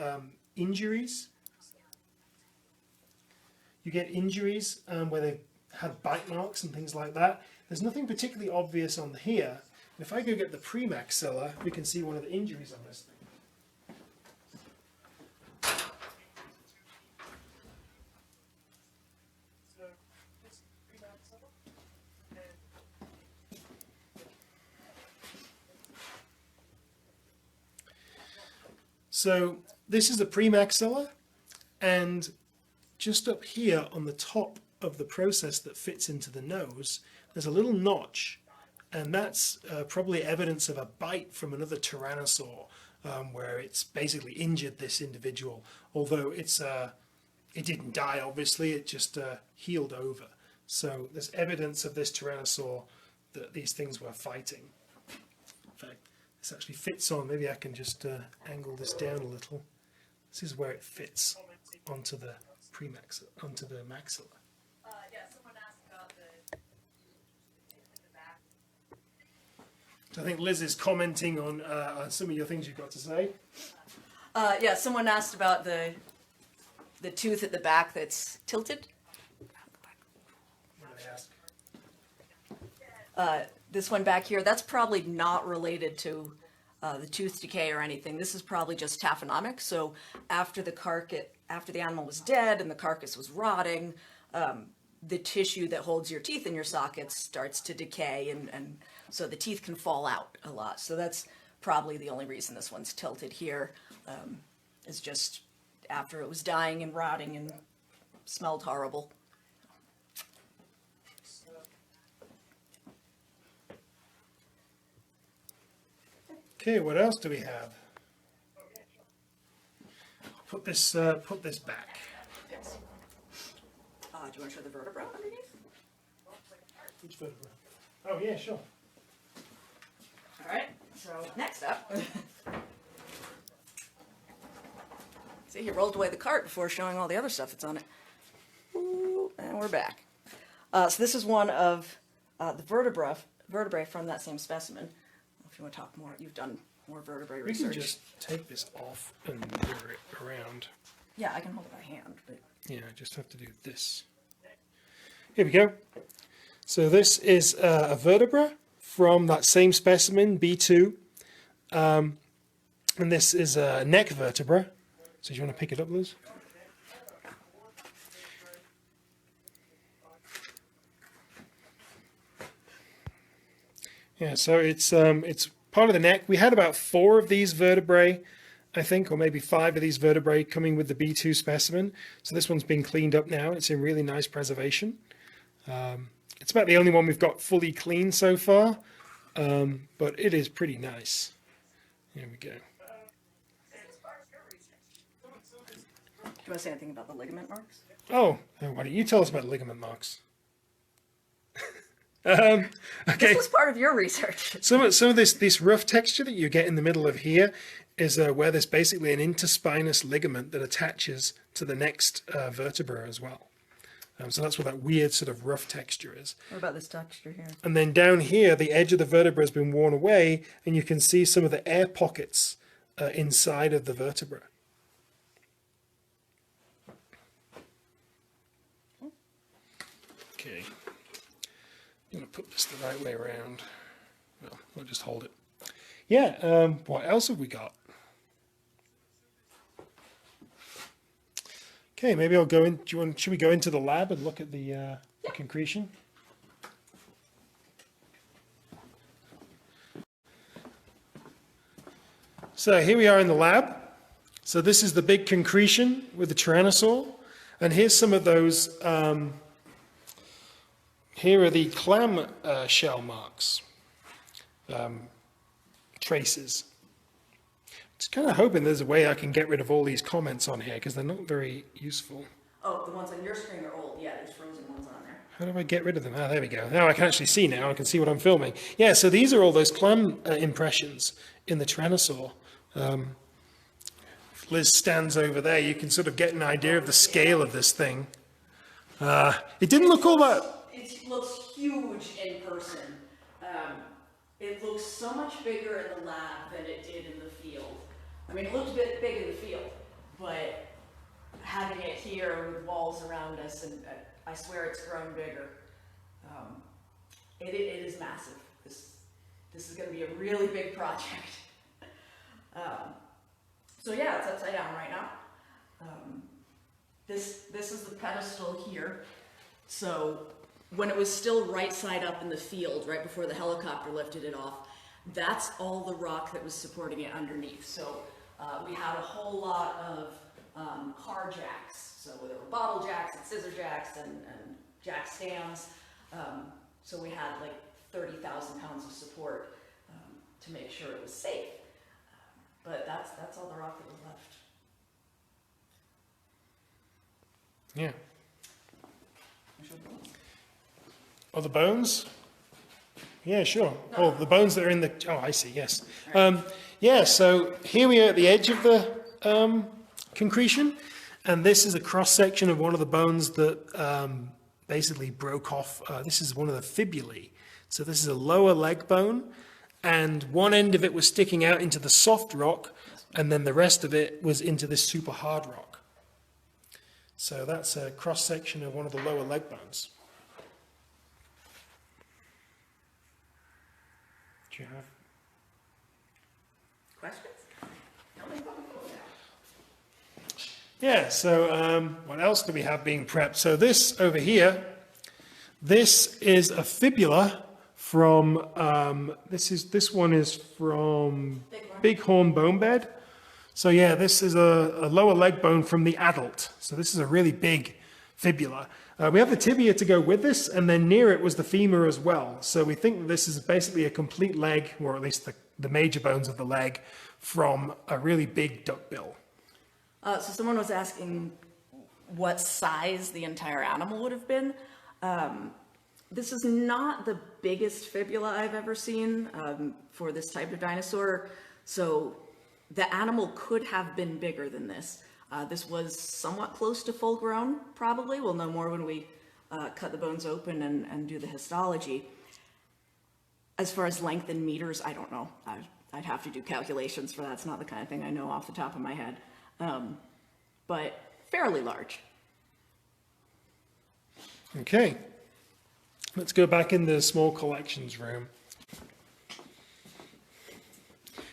injuries. You get injuries where they've had bite marks and things like that. There's nothing particularly obvious on here. If I go get the premaxilla, we can see one of the injuries on this thing. So this is the premaxilla, and just up here on the top of the process that fits into the nose, there's a little notch, and that's probably evidence of a bite from another tyrannosaur, where it's basically injured this individual, although it didn't die, obviously, it just healed over. So there's evidence of this tyrannosaur that these things were fighting. In fact, this actually fits on. Maybe I can just angle this down a little. This is where it fits onto the onto the maxilla. Yeah, someone asked about the back. So I think Liz is commenting on some of your things you've got to say. Yeah, someone asked about the tooth at the back that's tilted. What did they ask? This one back here, that's probably not related to the tooth decay or anything. This is probably just taphonomic. So after the animal was dead and the carcass was rotting, the tissue that holds your teeth in your sockets starts to decay, and so the teeth can fall out a lot. So that's probably the only reason this one's tilted here, is just after it was dying and rotting and smelled horrible. Okay, what else do we have? Put this back. Yes. Do you want to show the vertebra underneath? Which vertebra? Oh yeah, sure. All right. So next up. See, he rolled away the cart before showing all the other stuff that's on it. Ooh, and we're back. So this is one of the vertebrae from that same specimen. If you want to talk more, you've done more vertebrae We research. can just take this off and move it around. Yeah, I can hold it by hand, but Yeah, I just have to do this. Here we go. So this is a vertebra from that same specimen, B2. And this is a neck vertebra. So do you want to pick it up, Liz? Yeah, so it's part of the neck. We had about 4 of these vertebrae, I think, or maybe 5 of these vertebrae coming with the B2 specimen. So this one's been cleaned up now. It's in really nice preservation. It's about the only one we've got fully clean so far, but it is pretty nice. Here we go. do you want to say anything about the ligament marks? Oh, why don't you tell us about ligament marks? Okay. This was part of your research. Some of this rough texture that you get in the middle of here is where there's basically an interspinous ligament that attaches to the next vertebra as well. So that's what that weird sort of rough texture is. What about this texture here? And then down here, the edge of the vertebra has been worn away, and you can see some of the air pockets inside of the vertebra. Okay. I'm going to put this the right way around. Well, I'll just hold it. Yeah, what else have we got? Okay, maybe I'll go in. Should we go into the lab and look at the concretion? So here we are in the lab. So this is the big concretion with the Tyrannosaur. And here's some of those, here are the clam shell marks, traces. Just kind of hoping there's a way I can get rid of all these comments on here because they're not very useful. Oh, the ones on your screen are old. Yeah, there's frozen ones on there. How do I get rid of them? Ah, there we go. Now I can actually see now. I can see what I'm filming. Yeah, so these are all those clam impressions in the Tyrannosaur. If Liz stands over there, you can sort of get an idea of the scale of this thing. It didn't look all that... It looks huge in person. It looks so much bigger in the lab than it did in the field. I mean, it looked a bit big in the field, but having it here with walls around us, and I swear it's grown bigger. It is massive. This is going to be a really big project. So yeah, it's upside down right now. This is the pedestal here. So when it was still right side up in the field, right before the helicopter lifted it off, that's all the rock that was supporting it underneath. So we had a whole lot of car jacks. So there were bottle jacks and scissor jacks and jack stands. So we had like 30,000 pounds of support to make sure it was safe. But that's all the rock that was left. Yeah. Oh, the bones? Yeah, sure. Oh, the bones that are in the... Oh, I see, yes. Yeah, so here we are at the edge of the concretion, and this is a cross-section of one of the bones that basically broke off. This is one of the fibulae. So this is a lower leg bone, and one end of it was sticking out into the soft rock, and then the rest of it was into this super hard rock. So that's a cross-section of one of the lower leg bones. Do you have Questions? Yeah, so what else do we have being prepped? So this over here, this is a fibula from, this one is from Bighorn bone bed. So yeah, this is a lower leg bone from the adult. So this is a really big fibula. We have the tibia to go with this, and then near it was the femur as well. So we think that this is basically a complete leg, or at least the major bones of the leg from a really big duckbill. So someone was asking what size the entire animal would have been. This is not the biggest fibula I've ever seen for this type of dinosaur. So the animal could have been bigger than this. This was somewhat close to full grown, probably. We'll know more when we cut the bones open and do the histology. As far as length in meters, I don't know. I'd have to do calculations for that. It's not the kind of thing I know off the top of my head. But fairly large. Okay. Let's go back in the small collections room.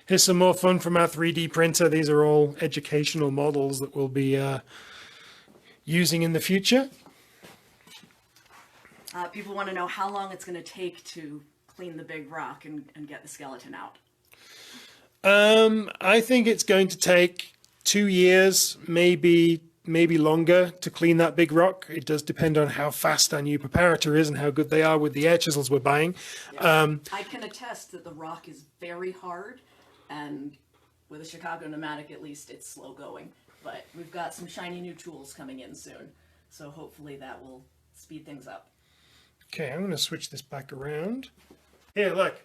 Here's some more fun from our 3D printer. These are all educational models that we'll be using in the future. People want to know how long it's going to take to clean the big rock and get the skeleton out. I think it's going to take 2 years, maybe longer, to clean that big rock. It does depend on how fast our new preparator is and how good they are with the air chisels we're buying. Yeah. I can attest that the rock is very hard, and with a Chicago pneumatic at least, it's slow going. But we've got some shiny new tools coming in soon, so hopefully that will speed things up. Okay, I'm going to switch this back around. Here, look.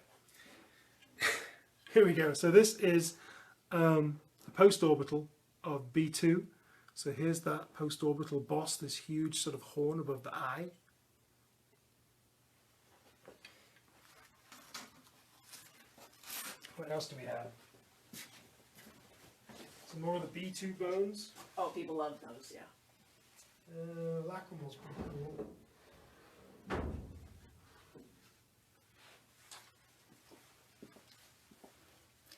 Here we go. So this is the post-orbital of B2. So here's that post-orbital boss, this huge sort of horn above the eye. What else do we have? Some more of the B2 bones. Oh, people love those, yeah. Lacrimal's pretty cool.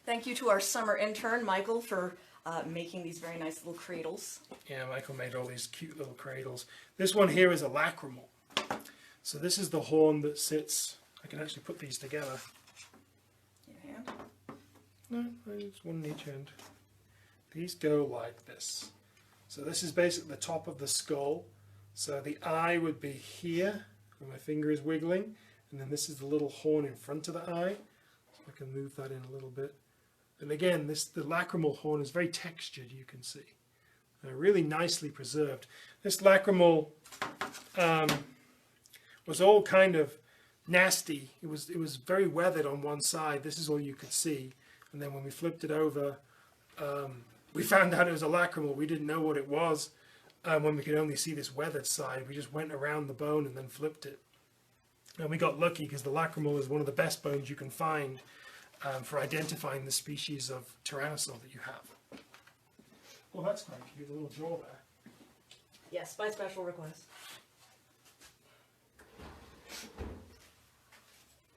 Thank you to our summer intern, Michael, for making these very nice little cradles. Yeah, Michael made all these cute little cradles. This one here is a lacrimal. So this is the horn that sits... I can actually put these together. Your hand? No, it's one in each end. These go like this. So this is basically the top of the skull. So the eye would be here, where my finger is wiggling, and then this is the little horn in front of the eye. So I can move that in a little bit. And again, the lacrimal horn is very textured, you can see. Really nicely preserved. This lacrimal was all kind of nasty. It was very weathered on one side. This is all you could see. And then when we flipped it over, we found out it was a lacrimal. We didn't know what it was when we could only see this weathered side. We just went around the bone and then flipped it. And we got lucky because the lacrimal is one of the best bones you can find for identifying the species of Tyrannosaur that you have. Well, that's quite cute, a little jaw there. Yes, by special request.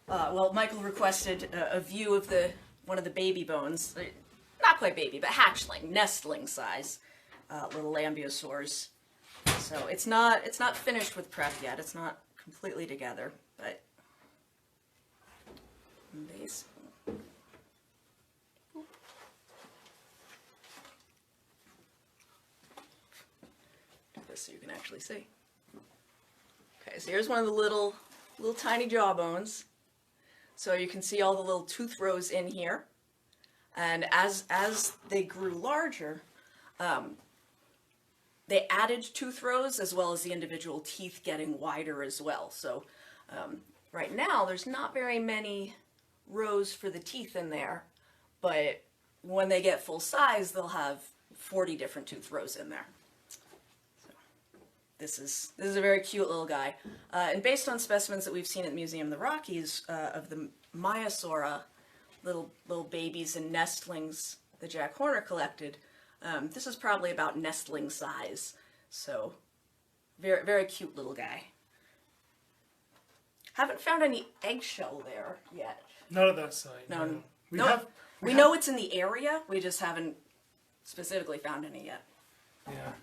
Well, Michael requested a view of one of the baby bones. Not quite baby, but hatchling, nestling size, little Lambiosaurs. So it's not finished with prep yet. It's not completely together, but base. So you can actually see. Okay, so here's one of the little tiny jaw bones. So you can see all the little tooth rows in here. And as they grew larger, they added tooth rows as well as the individual teeth getting wider as well. So right now there's not very many rows for the teeth in there, but when they get full size, they'll have 40 different tooth rows in there. This is a very cute little guy, and based on specimens that we've seen at the Museum of the Rockies of the Maiasaura, little babies and nestlings that Jack Horner collected, this is probably about nestling size. So, very very cute little guy. Haven't found any eggshell there yet. Not at that side. No. We know it's in the area. We just haven't specifically found any yet. Yeah.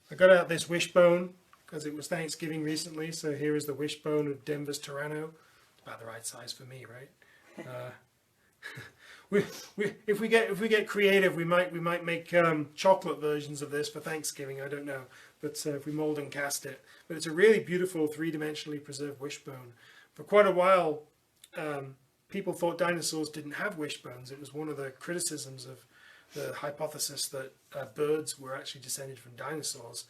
I got out this wishbone because it was Thanksgiving recently, so here is the wishbone of Denver's Tyranno. It's about the right size for me, right? If we get creative, we might make chocolate versions of this for Thanksgiving. I don't know, but if we mold and cast it, but it's a really beautiful three-dimensionally preserved wishbone. For quite a while, people thought dinosaurs didn't have wishbones. It was one of the criticisms of the hypothesis that birds were actually descended from dinosaurs.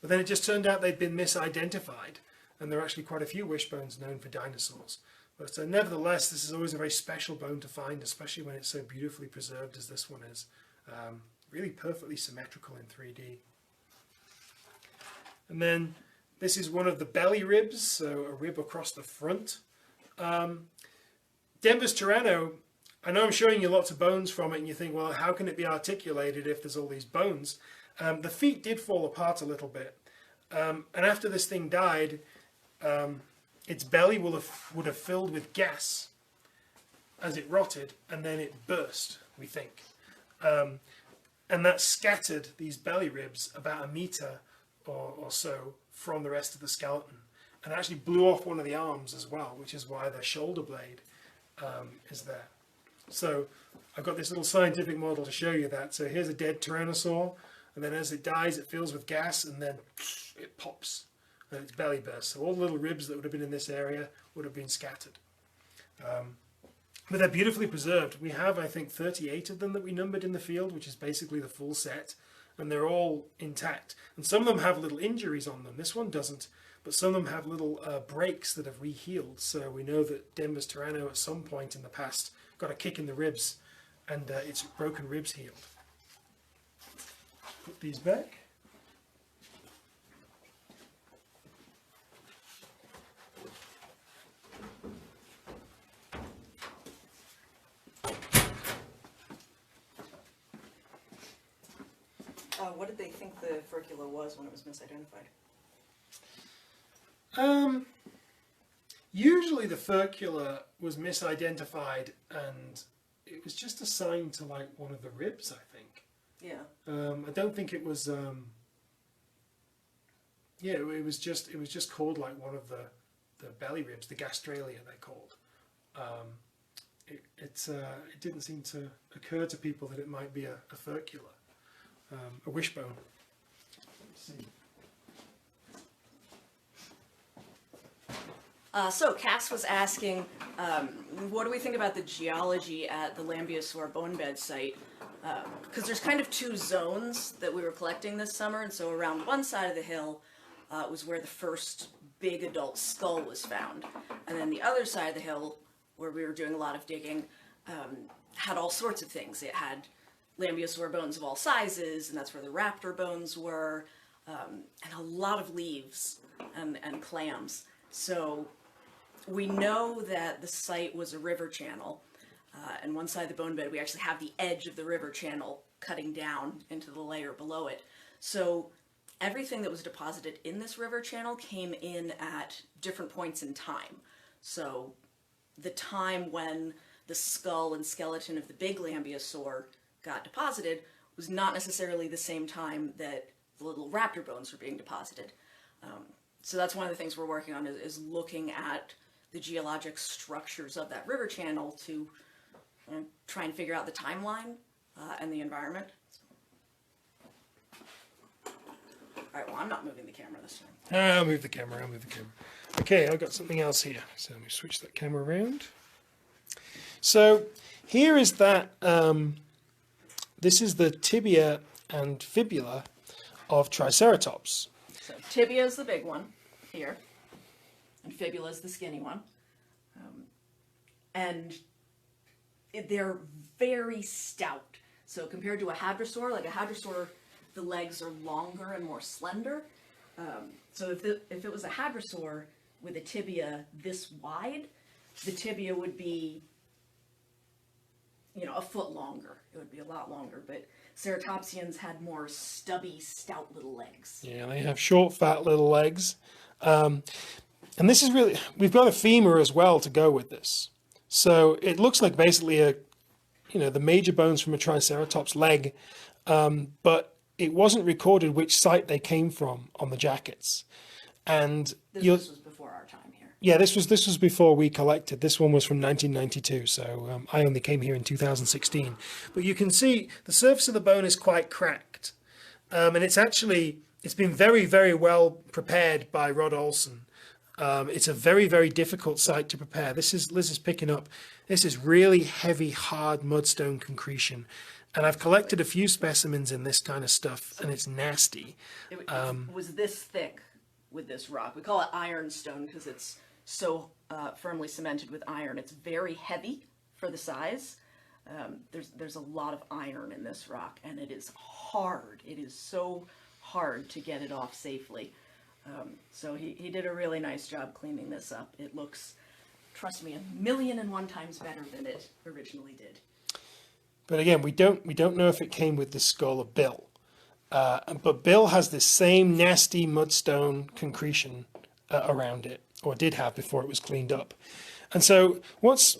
But then it just turned out they'd been misidentified, and there are actually quite a few wishbones known for dinosaurs. But nevertheless, this is always a very special bone to find, especially when it's so beautifully preserved as this one is. Really perfectly symmetrical in 3D. And then this is one of the belly ribs, so a rib across the front. Denver's Tyranno, I know I'm showing you lots of bones from it, and you think, well, how can it be articulated if there's all these bones? The feet did fall apart a little bit. And after this thing died, its belly would have filled with gas as it rotted, and then it burst, we think. And that scattered these belly ribs about 1 meter or so from the rest of the skeleton, and actually blew off one of the arms as well, which is why the shoulder blade is there. So I've got this little scientific model to show you that. So here's a dead Tyrannosaur, and then as it dies it fills with gas, and then it pops and its belly bursts. So all the little ribs that would have been in this area would have been scattered. But they're beautifully preserved. We have, I think, 38 of them that we numbered in the field, which is basically the full set, and they're all intact. And some of them have little injuries on them. This one doesn't, but some of them have little breaks that have re-healed. So we know that Denver's Tyranno at some point in the past got a kick in the ribs, and its broken ribs healed. Put these back. What did they think the furcula was when it was misidentified? Usually the furcula was misidentified, and it was just assigned to like one of the ribs, I think. Yeah. I don't think it was. Yeah, it was just called like one of the belly ribs, the gastralia they're called. It didn't seem to occur to people that it might be a furcula. A wishbone. Let's see. So Cass was asking, what do we think about the geology at the Lambiosaur bone bed site? Because there's kind of 2 zones that we were collecting this summer, and so around one side of the hill was where the first big adult skull was found, and then the other side of the hill, where we were doing a lot of digging, had all sorts of things. It had Lambiosaur bones of all sizes, and that's where the raptor bones were, and a lot of leaves and clams. So we know that the site was a river channel, and one side of the bone bed we actually have the edge of the river channel cutting down into the layer below it. So everything that was deposited in this river channel came in at different points in time. So the time when the skull and skeleton of the big Lambiosaur got deposited was not necessarily the same time that the little raptor bones were being deposited. So that's one of the things we're working on is looking at the geologic structures of that river channel to try and figure out the timeline and the environment. All right, well, I'm not moving the camera this time. I'll move the camera. Okay, I've got something else here. So let me switch that camera around. So here is that. This is the tibia and fibula of Triceratops. So tibia is the big one here, and fibula is the skinny one. And they're very stout. So compared to a hadrosaur, like a hadrosaur, the legs are longer and more slender. So if it was a hadrosaur with a tibia this wide, the tibia would be, a foot longer. It would be a lot longer, but ceratopsians had more stubby, stout little legs. Yeah, they have short, fat little legs. And this is really, we've got a femur as well to go with this. So it looks like basically the major bones from a Triceratops leg, but it wasn't recorded which site they came from on the jackets. And this was before our time here. Yeah, this was before we collected. This one was from 1992, so I only came here in 2016. But you can see the surface of the bone is quite cracked, and it's been very, very well prepared by Rod Olson. It's a very, very difficult site to prepare. Liz is picking up. This is really heavy, hard mudstone concretion. And I've collected a few specimens in this kind of stuff, and it's nasty. It was this thick with this rock. We call it ironstone because it's so firmly cemented with iron. It's very heavy for the size. There's a lot of iron in this rock, and it is hard. It is so hard to get it off safely. So he did a really nice job cleaning this up. It looks, trust me, 1,000,001 times better than it originally did. But again, we don't know if it came with the skull of Bill. But Bill has this same nasty mudstone concretion around it, or did have before it was cleaned up. And so what's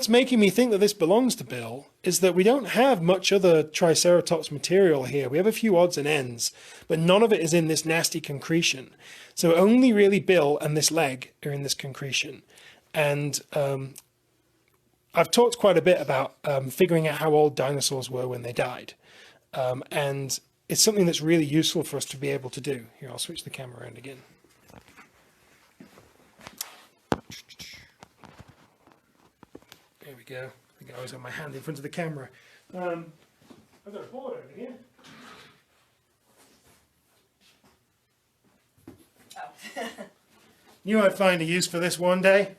making me think that this belongs to Bill is that we don't have much other Triceratops material here. We have a few odds and ends, but none of it is in this nasty concretion. So only really Bill and this leg are in this concretion. And I've talked quite a bit about figuring out how old dinosaurs were when they died. And it's something that's really useful for us to be able to do. Here, I'll switch the camera around again. There we go. I think I always have my hand in front of the camera. I've got a board over here. Oh. Knew I'd find a use for this one day.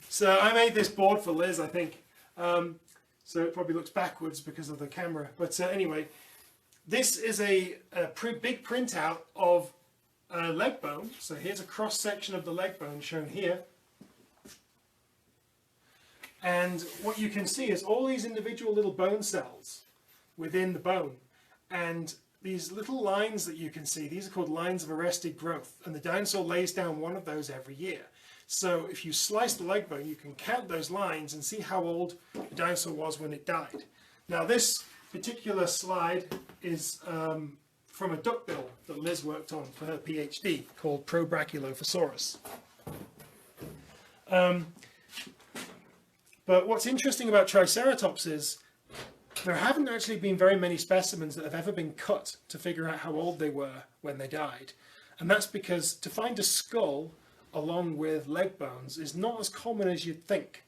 So I made this board for Liz, I think. So it probably looks backwards because of the camera. But anyway, this is a big printout of a leg bone. So here's a cross section of the leg bone shown here. And what you can see is all these individual little bone cells within the bone. And these little lines that you can see, these are called lines of arrested growth. And the dinosaur lays down one of those every year. So if you slice the leg bone, you can count those lines and see how old the dinosaur was when it died. Now this particular slide is from a duckbill that Liz worked on for her PhD called Brachylophosaurus. But what's interesting about Triceratops is there haven't actually been very many specimens that have ever been cut to figure out how old they were when they died. And that's because to find a skull along with leg bones is not as common as you'd think.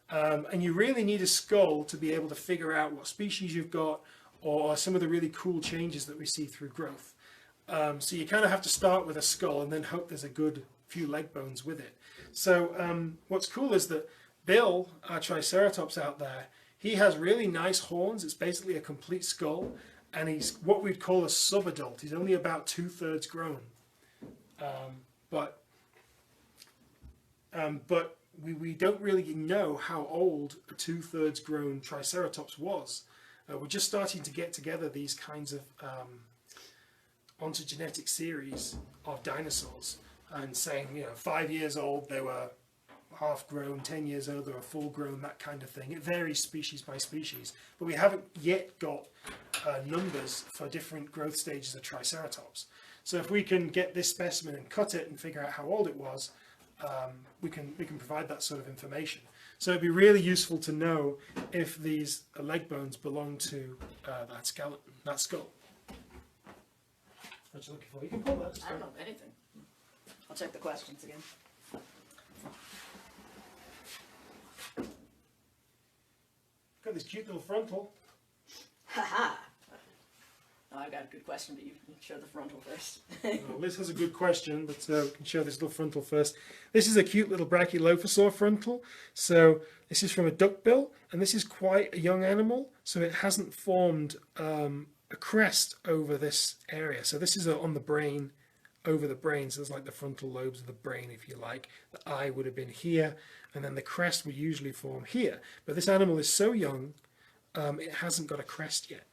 And you really need a skull to be able to figure out what species you've got or some of the really cool changes that we see through growth. So you kind of have to start with a skull and then hope there's a good few leg bones with it. So what's cool is that Bill, our Triceratops out there, he has really nice horns. It's basically a complete skull, and he's what we'd call a subadult. He's only about 2/3 grown. But we don't really know how old a 2/3 grown Triceratops was. We're just starting to get together these kinds of ontogenetic series of dinosaurs and saying, 5 years old they were half grown, 10 years old they were full grown, that kind of thing. It varies species by species, but we haven't yet got numbers for different growth stages of Triceratops. So if we can get this specimen and cut it and figure out how old it was, we can provide that sort of information. So it'd be really useful to know if these leg bones belong to that skeleton, that skull. What you looking for? You can pull that. I don't know anything. I'll check the questions again. Got this cute little frontal. Haha. Oh, I've got a good question, but you can show the frontal first. Well, Liz has a good question, but we can show this little frontal first. This is a cute little Brachylophosaur frontal. So this is from a duckbill, and this is quite a young animal, so it hasn't formed a crest over this area. So this is on the brain, over the brain, so there's like the frontal lobes of the brain, if you like. The eye would have been here, and then the crest would usually form here. But this animal is so young, it hasn't got a crest yet.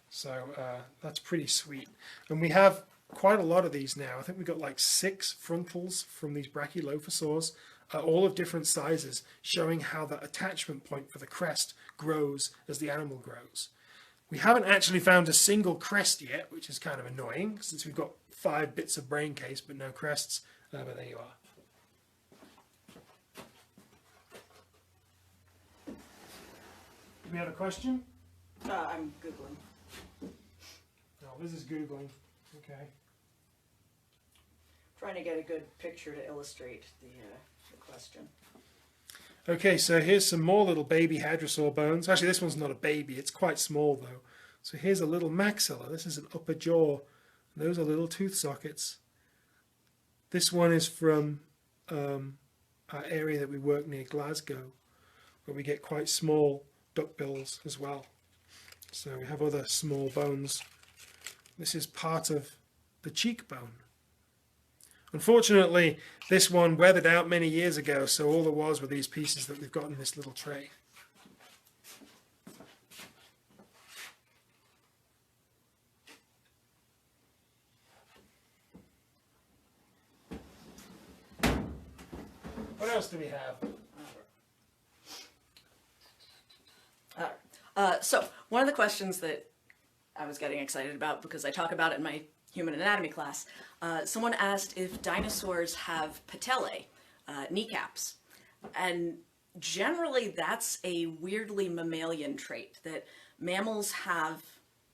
So that's pretty sweet. And we have quite a lot of these now. I think we've got like 6 frontals from these Brachylophosaurs, all of different sizes, showing how that attachment point for the crest grows as the animal grows. We haven't actually found a single crest yet, which is kind of annoying, since we've got 5 bits of brain case but no crests. But there you are. Do we have a question? I'm Googling. No, Liz is Googling. Okay. trying to get a good picture to illustrate the question. Okay, so here's some more little baby hadrosaur bones. Actually, this one's not a baby. It's quite small, though. So here's a little maxilla. This is an upper jaw. Those are little tooth sockets. This one is from our area that we work near Glasgow, where we get quite small duckbills as well. So we have other small bones. This is part of the cheekbone. Unfortunately, this one weathered out many years ago, so all there was were these pieces that we've got in this little tray. What else do we have? So one of the questions that I was getting excited about, because I talk about it in my human anatomy class, someone asked if dinosaurs have patellae, kneecaps. And generally that's a weirdly mammalian trait, that mammals have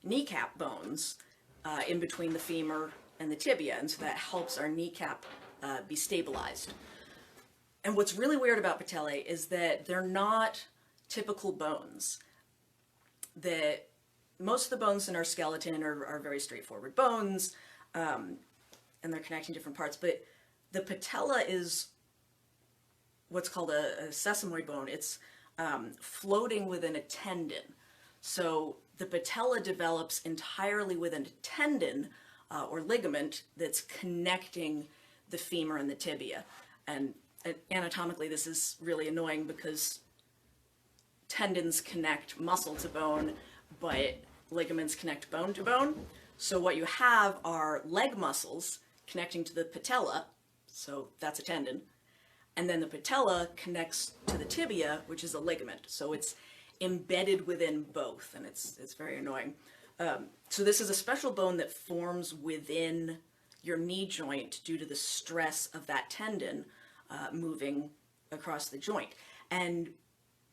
kneecap bones in between the femur and the tibia, and so that helps our kneecap be stabilized. And what's really weird about patellae is that they're not typical bones. That most of the bones in our skeleton are very straightforward bones, and they're connecting different parts, but the patella is what's called a sesamoid bone. It's floating within a tendon. So the patella develops entirely within a tendon or ligament that's connecting the femur and the tibia. And anatomically, this is really annoying because tendons connect muscle to bone, but ligaments connect bone to bone. So what you have are leg muscles connecting to the patella, so that's a tendon, and then the patella connects to the tibia, which is a ligament. So it's embedded within both, and it's very annoying. So this is a special bone that forms within your knee joint due to the stress of that tendon moving across the joint. And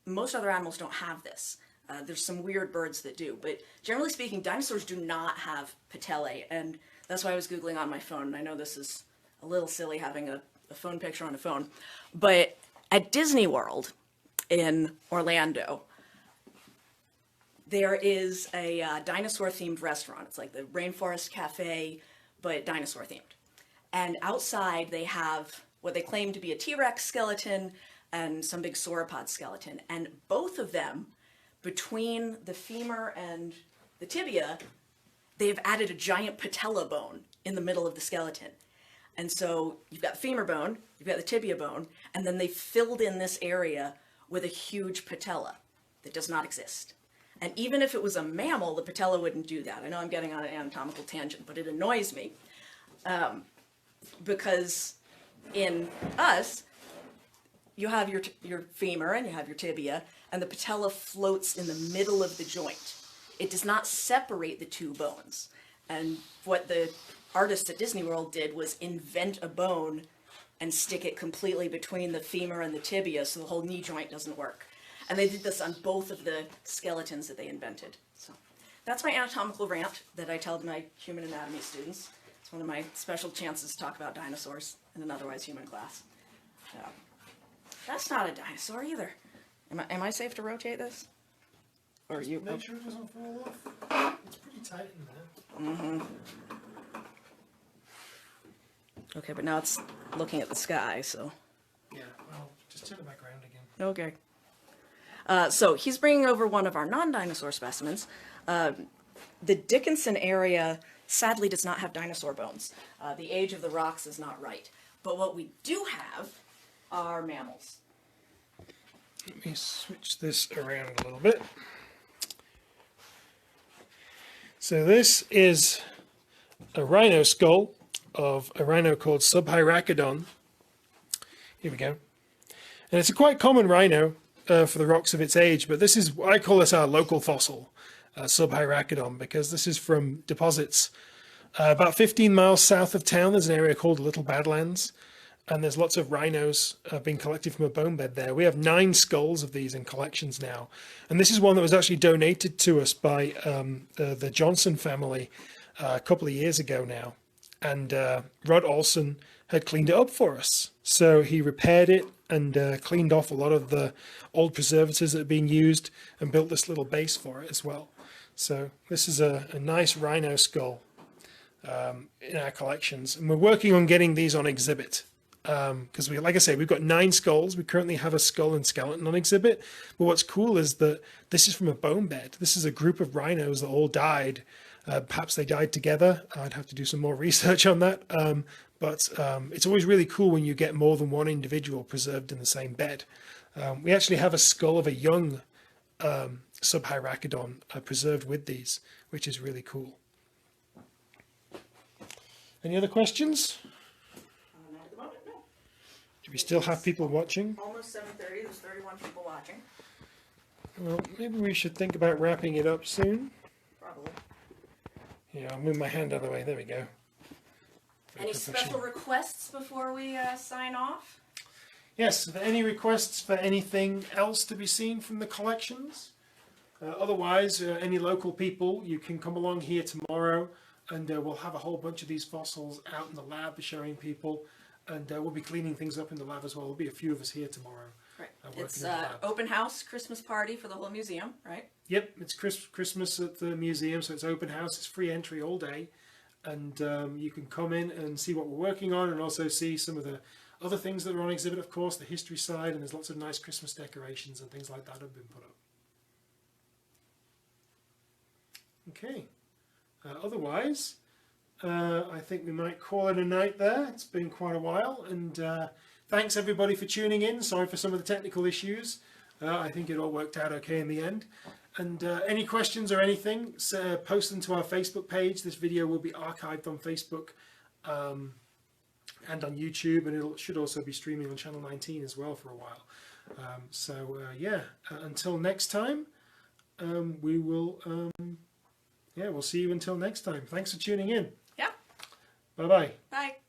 most other animals don't have this. There's some weird birds that do, but generally speaking, dinosaurs do not have patellae, and that's why I was Googling on my phone. And I know this is a little silly having a phone picture on a phone, but at Disney World in Orlando, there is a dinosaur-themed restaurant. It's like the Rainforest Cafe, but dinosaur-themed. And outside they have what they claim to be a T-Rex skeleton and some big sauropod skeleton. And both of them, between the femur and the tibia, they've added a giant patella bone in the middle of the skeleton. And so you've got the femur bone, you've got the tibia bone, and then they filled in this area with a huge patella that does not exist. And even if it was a mammal, the patella wouldn't do that. I know I'm getting on an anatomical tangent, but it annoys me because in us, you have your femur and you have your tibia, and the patella floats in the middle of the joint. It does not separate the two bones. And what the artists at Disney World did was invent a bone and stick it completely between the femur and the tibia so the whole knee joint doesn't work. And they did this on both of the skeletons that they invented. So that's my anatomical rant that I tell to my human anatomy students. It's one of my special chances to talk about dinosaurs in an otherwise human class. That's not a dinosaur either. Am I safe to rotate this? Or you? Make sure it doesn't fall off. It's pretty tight in there. Mm-hmm. Okay, but now it's looking at the sky, so. Yeah, well, just turn it back around again. Okay. So he's bringing over one of our non-dinosaur specimens. The Dickinson area sadly does not have dinosaur bones. The age of the rocks is not right. But what we do have are mammals. Let me switch this around a little bit. So this is a rhino skull of a rhino called Subhyrachodon. Here we go. And it's a quite common rhino for the rocks of its age, but this is, I call this our local fossil, Subhyrachodon, because this is from deposits about 15 miles south of town. There's an area called Little Badlands, and there's lots of rhinos being collected from a bone bed there. We have 9 skulls of these in collections now, and this is one that was actually donated to us by the Johnson family a couple of years ago now. and Rod Olson had cleaned it up for us. So he repaired it and cleaned off a lot of the old preservatives that had been used and built this little base for it as well. So this is a nice rhino skull in our collections, and we're working on getting these on exhibit. Because like I say, we've got 9 skulls. We currently have a skull and skeleton on exhibit. But what's cool is that this is from a bone bed. This is a group of rhinos that all died. Perhaps they died together. I'd have to do some more research on that. But it's always really cool when you get more than one individual preserved in the same bed. We actually have a skull of a young Subhyrachodon preserved with these, which is really cool. Any other questions? Not at the moment, no. Do we still have people watching? Almost 7:30. There's 31 people watching. Well, maybe we should think about wrapping it up soon. Probably. Yeah, I'll move my hand out of the way. There we go. Any special requests before we sign off? Yes, are there any requests for anything else to be seen from the collections? Otherwise, any local people, you can come along here tomorrow, and we'll have a whole bunch of these fossils out in the lab showing people, and we'll be cleaning things up in the lab as well. There'll be a few of us here tomorrow. Right. Working It's in the lab. open house Christmas party for the whole museum, right? Yep, it's Christmas at the museum, so it's open house. It's free entry all day, and you can come in and see what we're working on, and also see some of the other things that are on exhibit, of course, the history side, and there's lots of nice Christmas decorations and things like that have been put up. Okay. Otherwise, I think we might call it a night there. It's been quite a while, and thanks everybody for tuning in. Sorry for some of the technical issues. I think it all worked out okay in the end. And any questions or anything, post them to our Facebook page. This video will be archived on Facebook and on YouTube, and it should also be streaming on Channel 19 as well for a while. Until next time, we'll see you until next time. Thanks for tuning in. Yeah. Bye-bye. Bye.